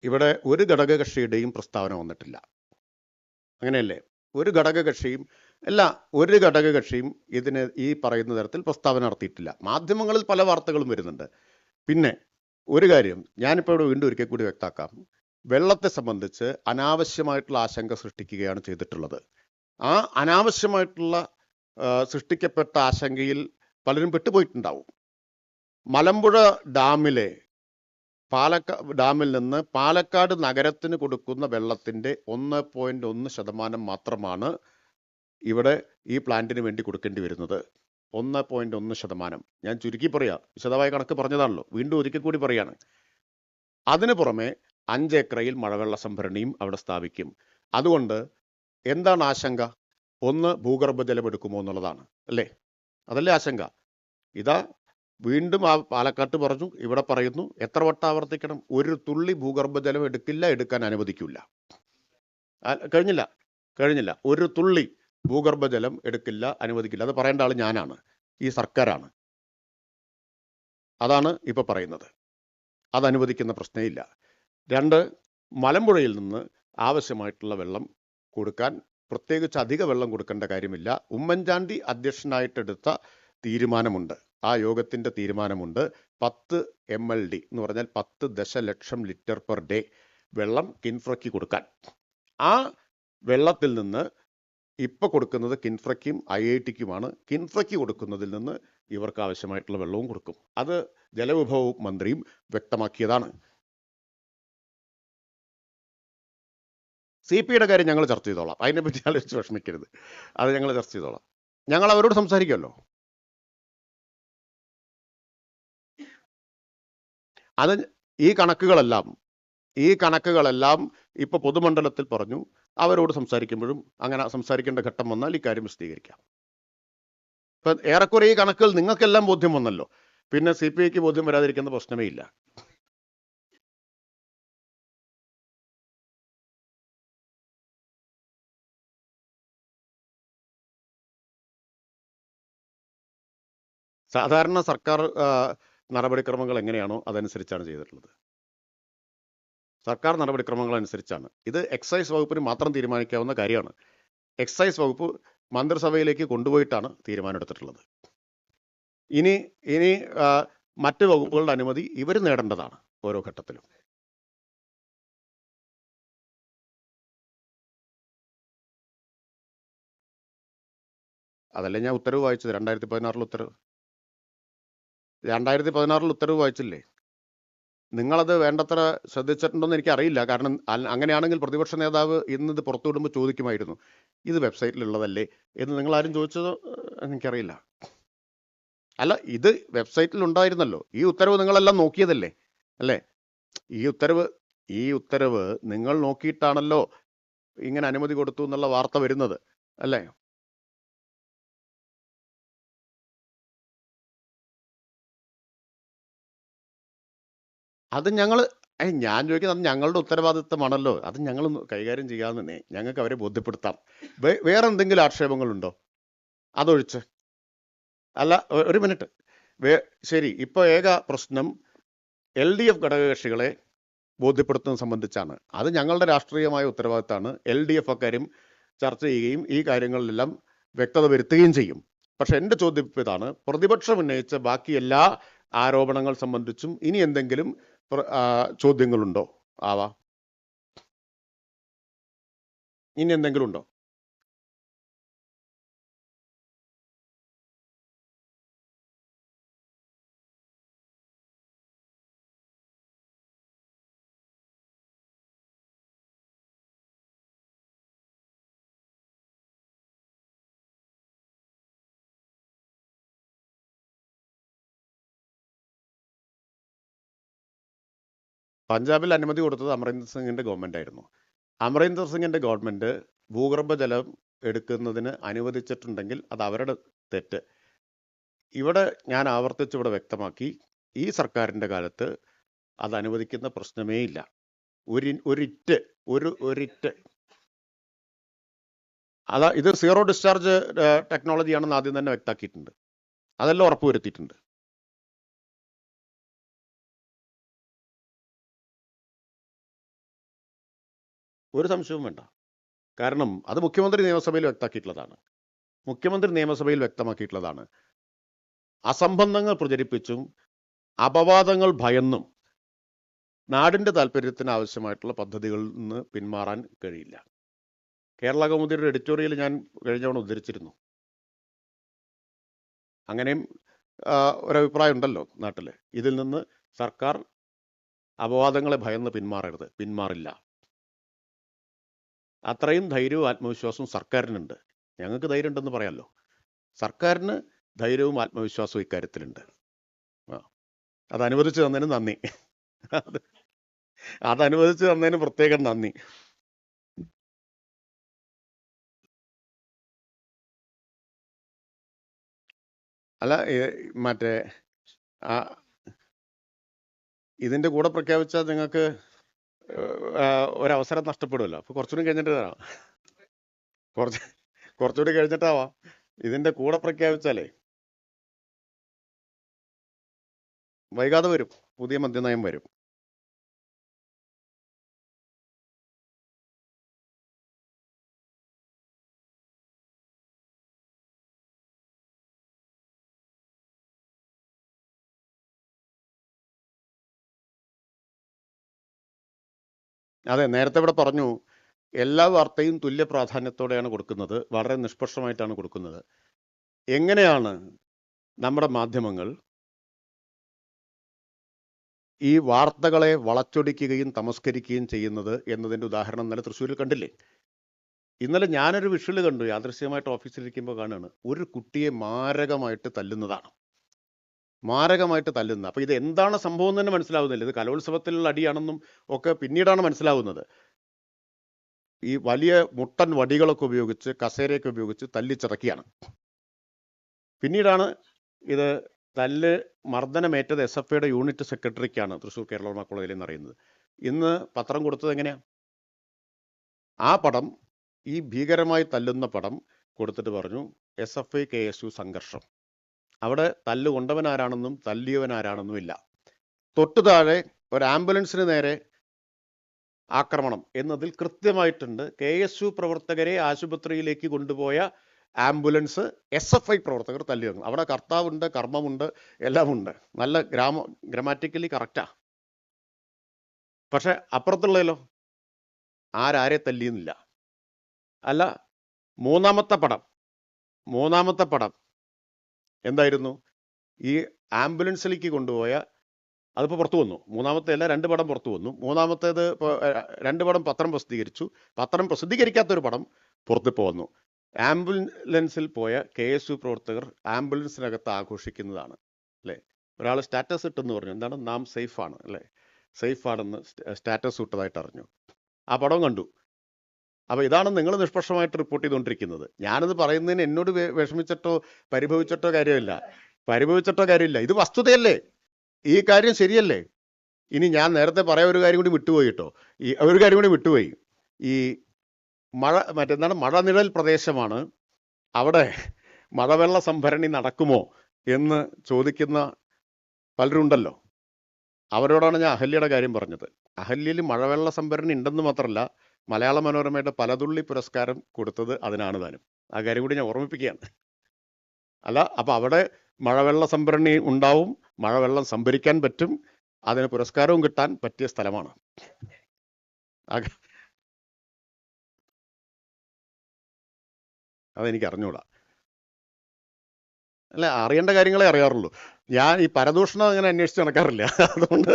ഇവിടെ ഒരു ഘടകകക്ഷിയുടെയും പ്രസ്താവന വന്നിട്ടില്ല, അങ്ങനെയല്ലേ? ഒരു ഘടകകക്ഷിയും ഇതിന് ഈ പറയുന്ന തരത്തിൽ പ്രസ്താവന നടത്തിയിട്ടില്ല. മാധ്യമങ്ങളിൽ പല വാർത്തകളും വരുന്നുണ്ട്. പിന്നെ ഒരു കാര്യം ഞാനിപ്പോൾ ഇവിടെ വീണ്ടും ഒരിക്കൽ കൂടി വ്യക്താക്കാം. വെള്ളത്തെ സംബന്ധിച്ച് അനാവശ്യമായിട്ടുള്ള ആശങ്ക സൃഷ്ടിക്കുകയാണ് ചെയ്തിട്ടുള്ളത്. ആ അനാവശ്യമായിട്ടുള്ള സൃഷ്ടിക്കപ്പെട്ട ആശങ്കയിൽ പലരും പെട്ടുപോയിട്ടുണ്ടാവും. മലമ്പുഴ ഡാമിൽ നിന്ന് പാലക്കാട് നഗരത്തിന് കൊടുക്കുന്ന വെള്ളത്തിൻ്റെ 1.1% മാത്രമാണ് ഇവിടെ ഈ പ്ലാന്റിന് വേണ്ടി കൊടുക്കേണ്ടി വരുന്നത്. 1.1%. ഞാൻ ചുരുക്കി പറയാം, വിശദമായ കണക്ക് പറഞ്ഞതാണല്ലോ, വീണ്ടും ഒരിക്കൽ കൂടി പറയാണ്. അതിന് പുറമെ 5 ഏക്കറയിൽ മഴവെള്ള സംഭരണിയും അവിടെ സ്ഥാപിക്കും. അതുകൊണ്ട് എന്താണ് ആശങ്ക? ഒന്ന്, ഭൂഗർഭജലം എടുക്കുമോ എന്നുള്ളതാണ്, അല്ലേ? അതല്ലേ ആശങ്ക. ഇതാ വീണ്ടും പാലക്കാട്ട് പറഞ്ഞു, ഇവിടെ പറയുന്നു. എത്ര വട്ടം ആവർത്തിക്കണം? ഒരു തുള്ളി ഭൂഗർഭജലം എടുക്കാൻ അനുവദിക്കില്ല. കഴിഞ്ഞില്ല. ഒരു തുള്ളി ഭൂഗർഭജലം അനുവദിക്കില്ല. അത് പറയേണ്ട ആൾ ഞാനാണ്, ഈ സർക്കാരാണ്. അതാണ് ഇപ്പൊ പറയുന്നത്. അത് അനുവദിക്കുന്ന പ്രശ്നമില്ല. 2, മലമ്പുഴയിൽ നിന്ന് ആവശ്യമായിട്ടുള്ള വെള്ളം കൊടുക്കാൻ, പ്രത്യേകിച്ച് അധിക വെള്ളം കൊടുക്കേണ്ട കാര്യമില്ല. ഉമ്മൻചാണ്ടി അധ്യക്ഷനായിട്ടെടുത്ത തീരുമാനമുണ്ട്, ആ യോഗത്തിൻ്റെ തീരുമാനമുണ്ട്. 10 MLD എന്ന് പറഞ്ഞാൽ 10 ദശലക്ഷം ലിറ്റർ പെർ ഡേ വെള്ളം കിൻഫ്രയ്ക്ക് കൊടുക്കാൻ. ആ വെള്ളത്തിൽ നിന്ന് ഇപ്പൊ കൊടുക്കുന്നത് കിൻഫ്രയ്ക്കും IITക്കുമാണ്. കിൻഫ്രയ്ക്ക് കൊടുക്കുന്നതിൽ നിന്ന് ഇവർക്ക് ആവശ്യമായിട്ടുള്ള വെള്ളവും കൊടുക്കും. അത് ജലവിഭവ മന്ത്രിയും വ്യക്തമാക്കിയതാണ്. CPയുടെ കാര്യം ഞങ്ങൾ ചർച്ച ചെയ്തോളാം, അതിനെപ്പറ്റി ആലോചിച്ച് വിഷമിക്കരുത്. അത് ഞങ്ങൾ ചർച്ച ചെയ്തോളാം. ഞങ്ങൾ അവരോട് സംസാരിക്കുമല്ലോ. അത് ഈ കണക്കുകളെല്ലാം ഇപ്പൊ പൊതുമണ്ഡലത്തിൽ പറഞ്ഞു. അവരോട് സംസാരിക്കുമ്പോഴും അങ്ങനെ സംസാരിക്കേണ്ട ഘട്ടം വന്നാൽ ഈ കാര്യം വിശദീകരിക്കാം. ഇപ്പൊ ഏറെക്കുറെ ഈ കണക്കുകൾ നിങ്ങൾക്കെല്ലാം ബോധ്യം വന്നല്ലോ, പിന്നെ CPIക്ക് ബോധ്യം വരാതിരിക്കുന്ന പ്രശ്നമേ ഇല്ല. സാധാരണ സർക്കാർ നടപടിക്രമങ്ങൾ എങ്ങനെയാണോ അതനുസരിച്ചാണ് ചെയ്തിട്ടുള്ളത്. സർക്കാർ നടപടിക്രമങ്ങൾ അനുസരിച്ചാണ്. ഇത് എക്സൈസ് വകുപ്പിന് മാത്രം തീരുമാനിക്കാവുന്ന കാര്യമാണ്. എക്സൈസ് വകുപ്പ് മന്ത്രിസഭയിലേക്ക് കൊണ്ടുപോയിട്ടാണ് തീരുമാനമെടുത്തിട്ടുള്ളത്. ഇനി മറ്റ് വകുപ്പുകളുടെ അനുമതി ഇവർ നേടേണ്ടതാണ് ഓരോ ഘട്ടത്തിലും. അതല്ലേ ഞാൻ ഉത്തരവ് വായിച്ചത്, 2016 ഉത്തരവ് വായിച്ചില്ലേ? നിങ്ങളത് വേണ്ടത്ര ശ്രദ്ധിച്ചിട്ടുണ്ടോയെന്ന് എനിക്കറിയില്ല. കാരണം അങ്ങനെയാണെങ്കിൽ പ്രതിപക്ഷ നേതാവ് ഇന്നത് പുറത്തുവിടുമ്പോൾ ചോദിക്കുമായിരുന്നു, ഇത് വെബ്സൈറ്റിലുള്ളതല്ലേ എന്ന്. നിങ്ങളാരും ചോദിച്ചത് എനിക്കറിയില്ല. അല്ല, ഇത് വെബ്സൈറ്റിൽ ഉണ്ടായിരുന്നല്ലോ. ഈ ഉത്തരവ് നിങ്ങളെല്ലാം നോക്കിയതല്ലേ അല്ലേ? ഈ ഉത്തരവ് നിങ്ങൾ നോക്കിയിട്ടാണല്ലോ ഇങ്ങനെ അനുമതി കൊടുത്തു എന്നുള്ള വാർത്ത വരുന്നത് അല്ലേ? അത് ഞാൻ ചോദിക്കുന്നത്, അത് ഞങ്ങളുടെ ഉത്തരവാദിത്തമാണല്ലോ. അത് ഞങ്ങൾ കൈകാര്യം ചെയ്യാമെന്നേ. ഞങ്ങൾക്ക് അവരെ ബോധ്യപ്പെടുത്താം. വേറെ എന്തെങ്കിലും ആക്ഷേപങ്ങളുണ്ടോ അതൊഴിച്ച്? അല്ല, ഒരു മിനിറ്റ്. ശരി, ഇപ്പോൾ ഏക പ്രശ്നം LDF ഘടകകക്ഷികളെ ബോധ്യപ്പെടുത്തുന്നത് സംബന്ധിച്ചാണ്. അത് ഞങ്ങളുടെ രാഷ്ട്രീയമായ ഉത്തരവാദിത്തമാണ്. LDF അക്കാര്യം ചർച്ച ചെയ്യുകയും ഈ കാര്യങ്ങളിലെല്ലാം വ്യക്തത വരുത്തുകയും ചെയ്യും. പക്ഷെ എൻ്റെ ചോദ്യം ഇതാണ്, പ്രതിപക്ഷം ഉന്നയിച്ച ബാക്കി എല്ലാ ആരോപണങ്ങൾ സംബന്ധിച്ചും ഇനി എന്തെങ്കിലും ചോദ്യങ്ങളുണ്ടോ? ഇനി എന്തെങ്കിലും ഉണ്ടോ? പഞ്ചാബിൽ അനുമതി കൊടുത്തത് അമരീന്ദർ സിംഗിന്റെ ഗവൺമെന്റ് ആയിരുന്നു. അമരീന്ദർ സിംഗിന്റെ ഗവൺമെന്റ് ഭൂഗർഭജലം എടുക്കുന്നതിന് അനുവദിച്ചിട്ടുണ്ടെങ്കിൽ അത് അവരുടെ തെറ്റ്. ഇവിടെ ഞാൻ ആവർത്തിച്ചിവിടെ വ്യക്തമാക്കി, ഈ സർക്കാരിന്റെ കാലത്ത് അത് അനുവദിക്കുന്ന പ്രശ്നമേ ഇല്ല. ഒരിറ്റ് ഇത് സീറോ ഡിസ്ചാർജ് ടെക്നോളജിയാണെന്ന് ആദ്യം തന്നെ വ്യക്തമാക്കിയിട്ടുണ്ട്. അതെല്ലാം ഉറപ്പുവരുത്തിയിട്ടുണ്ട്. ഒരു സംശയവും വേണ്ട. കാരണം അത് മുഖ്യമന്ത്രി നിയമസഭയിൽ വ്യക്തമാക്കിയിട്ടുള്ളതാണ്. അസംബന്ധങ്ങൾ പ്രചരിപ്പിച്ചും അപവാദങ്ങൾ ഭയന്നും നാടിന്റെ താല്പര്യത്തിന് ആവശ്യമായിട്ടുള്ള പദ്ധതികളിൽ നിന്ന് പിന്മാറാൻ കഴിയില്ല. കേരള കൗമുദിയുടെ എഡിറ്റോറിയൽ ഞാൻ കഴിഞ്ഞവണ ഉദ്ധരിച്ചിരുന്നു. അങ്ങനെയും ഒരഭിപ്രായം ഉണ്ടല്ലോ നാട്ടിൽ. ഇതിൽ നിന്ന് സർക്കാർ അപവാദങ്ങളെ ഭയന്ന് പിന്മാറില്ല. അത്രയും ധൈര്യവും ആത്മവിശ്വാസവും സർക്കാരിനുണ്ട്. ഞങ്ങൾക്ക് ധൈര്യം ഉണ്ടെന്ന് പറയാമല്ലോ. സർക്കാരിന് ധൈര്യവും ആത്മവിശ്വാസവും ഇക്കാര്യത്തിലുണ്ട്. അത് അനുവദിച്ചു തന്നതിന് നന്ദി. അതനുവദിച്ചു തന്നതിന് പ്രത്യേകം നന്ദി. അല്ല, മറ്റേ ഇതിന്റെ കൂടെ പ്രഖ്യാപിച്ചാൽ നിങ്ങൾക്ക് ഒരവസരം നഷ്ടപ്പെടുമല്ലോ. അപ്പൊ കുറച്ചുകൂടി കഴിഞ്ഞിട്ട് തരാം. കുറച്ചുകൂടി കഴിഞ്ഞിട്ടാവാം. ഇതിന്റെ കൂടെ പ്രഖ്യാപിച്ചാലേ വൈകാതെ വരും, പുതിയ മദ്യനയം വരും. അതെ, നേരത്തെ ഇവിടെ പറഞ്ഞു, എല്ലാ വാർത്തയും തുല്യ പ്രാധാന്യത്തോടെയാണ് കൊടുക്കുന്നത്, വളരെ നിഷ്പക്ഷമായിട്ടാണ് കൊടുക്കുന്നത്. എങ്ങനെയാണ് നമ്മുടെ മാധ്യമങ്ങൾ ഈ വാർത്തകളെ വളച്ചൊടിക്കുകയും തമസ്കരിക്കുകയും ചെയ്യുന്നത് എന്നതിൻ്റെ ഉദാഹരണം ഇന്നലെ തൃശ്ശൂരിൽ കണ്ടില്ലേ? ഇന്നലെ ഞാനൊരു വിഷ്വൽ കണ്ടു, യാദൃശ്യമായിട്ട് ഓഫീസിലിരിക്കുമ്പോൾ കാണുകയാണ്. ഒരു കുട്ടിയെ മാരകമായിട്ട് തല്ലുന്നതാണ്. അപ്പോൾ ഇത് എന്താണ് സംഭവം എന്ന് തന്നെ മനസ്സിലാവുന്നില്ല. ഇത് കലോത്സവത്തിലുള്ള അടിയാണെന്നും ഒക്കെ പിന്നീടാണ് മനസ്സിലാവുന്നത്. ഈ വലിയ മുട്ടൻ വടികളൊക്കെ ഉപയോഗിച്ച്, കസേരയൊക്കെ ഉപയോഗിച്ച് തല്ലിച്ചിറക്കിയാണ്. പിന്നീടാണ് ഇത് മർദ്ദനമേറ്റത് SFIയുടെ യൂണിറ്റ് സെക്രട്ടറിക്കാണ്, തൃശ്ശൂർ കേരള കോളേജിൽ നിന്ന് അറിയുന്നത്. ഇന്ന് പത്രം കൊടുത്തത് എങ്ങനെയാ? ആ പടം, ഈ ഭീകരമായി തല്ലുന്ന പടം കൊടുത്തിട്ട് പറഞ്ഞു SFI KSU സംഘർഷം. അവിടെ തല്ലുകൊണ്ടവനാരാണെന്നും തല്ലിയവനാരാണെന്നും ഇല്ല. തൊട്ടു താഴെ ഒരു ആംബുലൻസിന് നേരെ ആക്രമണം എന്നതിൽ കൃത്യമായിട്ടുണ്ട്. KSU പ്രവർത്തകരെ ആശുപത്രിയിലേക്ക് കൊണ്ടുപോയ ആംബുലൻസ് SFI പ്രവർത്തകർ തല്ലി വെക്കണം. അവിടെ കർത്താവുണ്ട്, കർമ്മമുണ്ട്, എല്ലാമുണ്ട്. നല്ല ഗ്രാമാറ്റിക്കലി കറക്റ്റാ. പക്ഷെ അപ്പുറത്തുള്ളതിലോ ആരെ തല്ലിയെന്നില്ല. അല്ല, മൂന്നാമത്തെ പടം എന്തായിരുന്നു? ഈ ആംബുലൻസിലേക്ക് കൊണ്ടുപോയ, അതിപ്പോൾ പുറത്തു വന്നു. മൂന്നാമത്തെ അല്ല, 2 പടം പുറത്തു വന്നു. മൂന്നാമത്തേത് ഇപ്പോൾ 2 പടം പത്രം പ്രസിദ്ധീകരിച്ചു. പത്രം പ്രസിദ്ധീകരിക്കാത്തൊരു പടം പുറത്തിപ്പോൾ വന്നു. ആംബുലൻസിൽ പോയ KSU പ്രവർത്തകർ ആംബുലൻസിനകത്ത് ആഘോഷിക്കുന്നതാണ് അല്ലേ. ഒരാൾ സ്റ്റാറ്റസ് ഇട്ടെന്ന് പറഞ്ഞു, എന്താണ്, നാം സേഫാണ് അല്ലേ, സേഫാണെന്ന് സ്റ്റാറ്റസ് ഇട്ടതായിട്ട് അറിഞ്ഞു. ആ പടം കണ്ടു. അപ്പോൾ ഇതാണ് നിങ്ങൾ നിഷ്പക്ഷമായിട്ട് റിപ്പോർട്ട് ചെയ്തുകൊണ്ടിരിക്കുന്നത്. ഞാനത് പറയുന്നതിന് എന്നോട് വിഷമിച്ചിട്ടോ പരിഭവിച്ചിട്ടോ കാര്യമില്ല. ഇത് വസ്തുതയല്ലേ, ഈ കാര്യം ശരിയല്ലേ. ഇനി ഞാൻ നേരത്തെ പറയാൻ ഒരു കാര്യം കൂടി വിട്ടുപോയി കേട്ടോ. ഈ മഴനിഴൽ പ്രദേശമാണ്, അവിടെ മഴവെള്ള സംഭരണി നടക്കുമോ എന്ന് ചോദിക്കുന്ന പലരുണ്ടല്ലോ. അവരോടാണ് ഞാൻ അഹല്യയുടെ കാര്യം പറഞ്ഞത്. അഹല്യയിൽ മഴവെള്ള സംഭരണി ഉണ്ടെന്ന് മാത്രമല്ല, മലയാള മനോരമയുടെ പലതുള്ളി പുരസ്കാരം കൊടുത്തത് അതിനാണ് താനും. ആ കാര്യം കൂടി ഞാൻ ഓർമ്മിപ്പിക്കുകയാണ്. അല്ല, അപ്പം അവിടെ മഴവെള്ള സംഭരണി ഉണ്ടാവും, മഴവെള്ളം സംഭരിക്കാൻ പറ്റും, അതിന് പുരസ്കാരവും കിട്ടാൻ പറ്റിയ സ്ഥലമാണ്. അതെനിക്ക് അറിഞ്ഞൂടാ. അല്ല, അറിയേണ്ട കാര്യങ്ങളെ അറിയാറുള്ളൂ. ഞാൻ ഈ പരദൂഷണം അങ്ങനെ അന്വേഷിച്ച് നടക്കാറില്ല. അതുകൊണ്ട്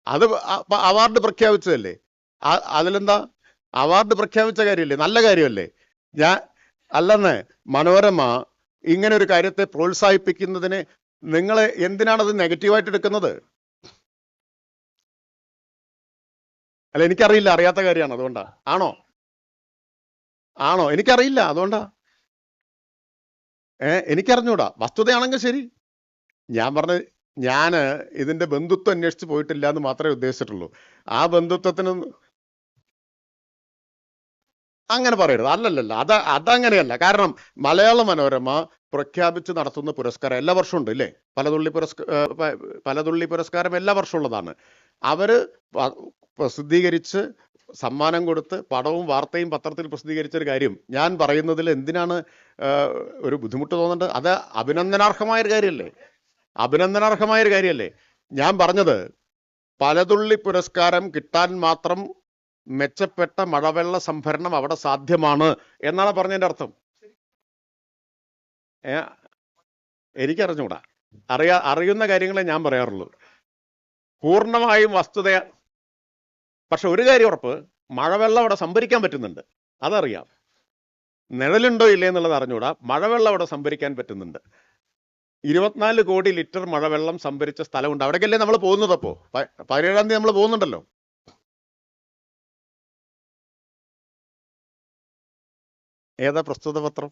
അത് അവാർഡ് പ്രഖ്യാപിച്ചതല്ലേ, അതിലെന്താ, അവാർഡ് പ്രഖ്യാപിച്ച കാര്യമല്ലേ, നല്ല കാര്യമല്ലേ. അല്ലെന്ന് മനോരമ ഇങ്ങനെ ഒരു കാര്യത്തെ പ്രോത്സാഹിപ്പിക്കുന്നതിന് നിങ്ങൾ എന്തിനാണത് നെഗറ്റീവായിട്ട് എടുക്കുന്നത്? അല്ല, എനിക്കറിയില്ല, അറിയാത്ത കാര്യമാണ്, അതുകൊണ്ടാ. ആണോ എനിക്കറിയില്ല, അതുകൊണ്ടാ. എനിക്കറിഞ്ഞൂടാ. വസ്തുതയാണെങ്കിൽ ശരി. ഞാൻ ഇതിന്റെ ബന്ധുത്വം അന്വേഷിച്ച് പോയിട്ടില്ല എന്ന് മാത്രമേ ഉദ്ദേശിച്ചിട്ടുള്ളൂ. ആ ബന്ധുത്വത്തിന് അങ്ങനെ പറയരുത്. അല്ലല്ല, അതങ്ങനെയല്ല. കാരണം മലയാള മനോരമ പ്രഖ്യാപിച്ച് നടത്തുന്ന പുരസ്കാരം എല്ലാ വർഷവും ഉണ്ട് ഇല്ലേ. പലതുള്ളി പുരസ്കാരം എല്ലാ വർഷവും ഉള്ളതാണ്. അവര് പ്രസിദ്ധീകരിച്ച് സമ്മാനം കൊടുത്ത് പടവും വാർത്തയും പത്രത്തിൽ പ്രസിദ്ധീകരിച്ചൊരു കാര്യം ഞാൻ പറയുന്നതിൽ എന്തിനാണ് ഒരു ബുദ്ധിമുട്ട് തോന്നേണ്ടത്? അത് അഭിനന്ദനാർഹമായൊരു കാര്യമല്ലേ. ഞാൻ പറഞ്ഞത് പലതുള്ളി പുരസ്കാരം കിട്ടാൻ മാത്രം മെച്ചപ്പെട്ട മഴവെള്ള സംഭരണം അവിടെ സാധ്യമാണ് എന്നാണ് പറഞ്ഞതിന്റെ അർത്ഥം. എനിക്കറിഞ്ഞൂടാ. അറിയുന്ന കാര്യങ്ങളെ ഞാൻ പറയാറുള്ളൂ. പൂർണ്ണമായും വസ്തുത. പക്ഷെ ഒരു കാര്യം ഉറപ്പ്, മഴവെള്ളം അവിടെ സംഭരിക്കാൻ പറ്റുന്നുണ്ട്, അതറിയാം. നിഴലുണ്ടോ ഇല്ലേ എന്നുള്ളത് അറിഞ്ഞൂടാ. മഴവെള്ളം അവിടെ സംഭരിക്കാൻ പറ്റുന്നുണ്ട്. 24 കോടി ലിറ്റർ മഴവെള്ളം സംഭരിച്ച സ്ഥലമുണ്ട്. അവിടേക്കല്ലേ നമ്മൾ പോകുന്നത്? അപ്പോ 17-ാം തീയതി നമ്മൾ പോകുന്നുണ്ടല്ലോ. ഏതാ പ്രസ്തുത പത്രം?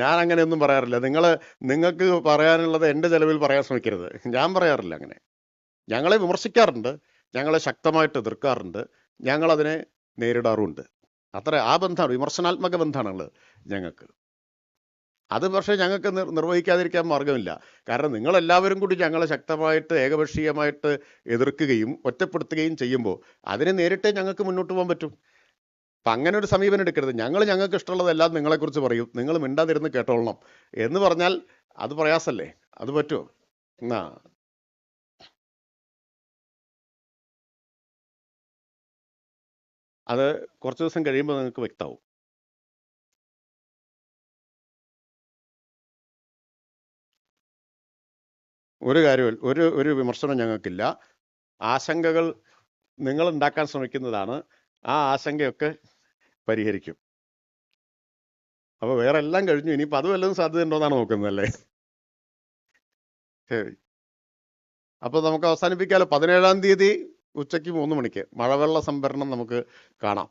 ഞാൻ അങ്ങനെയൊന്നും പറയാറില്ല. നിങ്ങൾക്ക് പറയാനുള്ളത് എൻ്റെ ചെലവിൽ പറയാൻ ശ്രമിക്കരുത്. ഞാൻ പറയാറില്ല അങ്ങനെ. ഞങ്ങളെ വിമർശിക്കാറുണ്ട്, ഞങ്ങളെ ശക്തമായിട്ട് എതിർക്കാറുണ്ട്, ഞങ്ങളതിനെ നേരിടാറുമുണ്ട്. ആ ബന്ധമാണ്, വിമർശനാത്മക ബന്ധമാണുള്ളത് ഞങ്ങൾക്ക്. അത് പക്ഷേ ഞങ്ങൾക്ക് നിർവഹിക്കാതിരിക്കാൻ മാർഗമില്ല. കാരണം നിങ്ങളെല്ലാവരും കൂടി ഞങ്ങളെ ശക്തമായിട്ട് ഏകപക്ഷീയമായിട്ട് എതിർക്കുകയും ഒറ്റപ്പെടുത്തുകയും ചെയ്യുമ്പോൾ അതിനെ നേരിട്ടേ ഞങ്ങൾക്ക് മുന്നോട്ട് പോകാൻ പറ്റും. അപ്പം അങ്ങനെ ഒരു സമീപനം എടുക്കരുത്. ഞങ്ങൾക്ക് ഇഷ്ടമുള്ളതെല്ലാം നിങ്ങളെക്കുറിച്ച് പറയും, നിങ്ങൾ മിണ്ടാതിരുന്ന് കേട്ടോളണം എന്ന് പറഞ്ഞാൽ അത് പ്രയാസമല്ലേ. അത് പറ്റുമോ? അത് കുറച്ച് ദിവസം കഴിയുമ്പോൾ നിങ്ങൾക്ക് വ്യക്തമാവും. ഒരു കാര്യവും ഒരു വിമർശനം ഞങ്ങൾക്കില്ല. ആശങ്കകൾ നിങ്ങൾ ഉണ്ടാക്കാൻ ശ്രമിക്കുന്നതാണ്. ആ ആശങ്കയൊക്കെ പരിഹരിക്കും. അപ്പോൾ വേറെ എല്ലാം കഴിഞ്ഞു. ഇനിയിപ്പോൾ അത് വല്ലതും സാധ്യത ഉണ്ടോന്നാണ് നോക്കുന്നതല്ലേ. ശരി, അപ്പോൾ നമുക്ക് അവസാനിപ്പിക്കാമല്ലോ. 17-ാം തീയതി ഉച്ചയ്ക്ക് 3 മണിക്ക് മഴവെള്ള സംഭരണം നമുക്ക് കാണാം.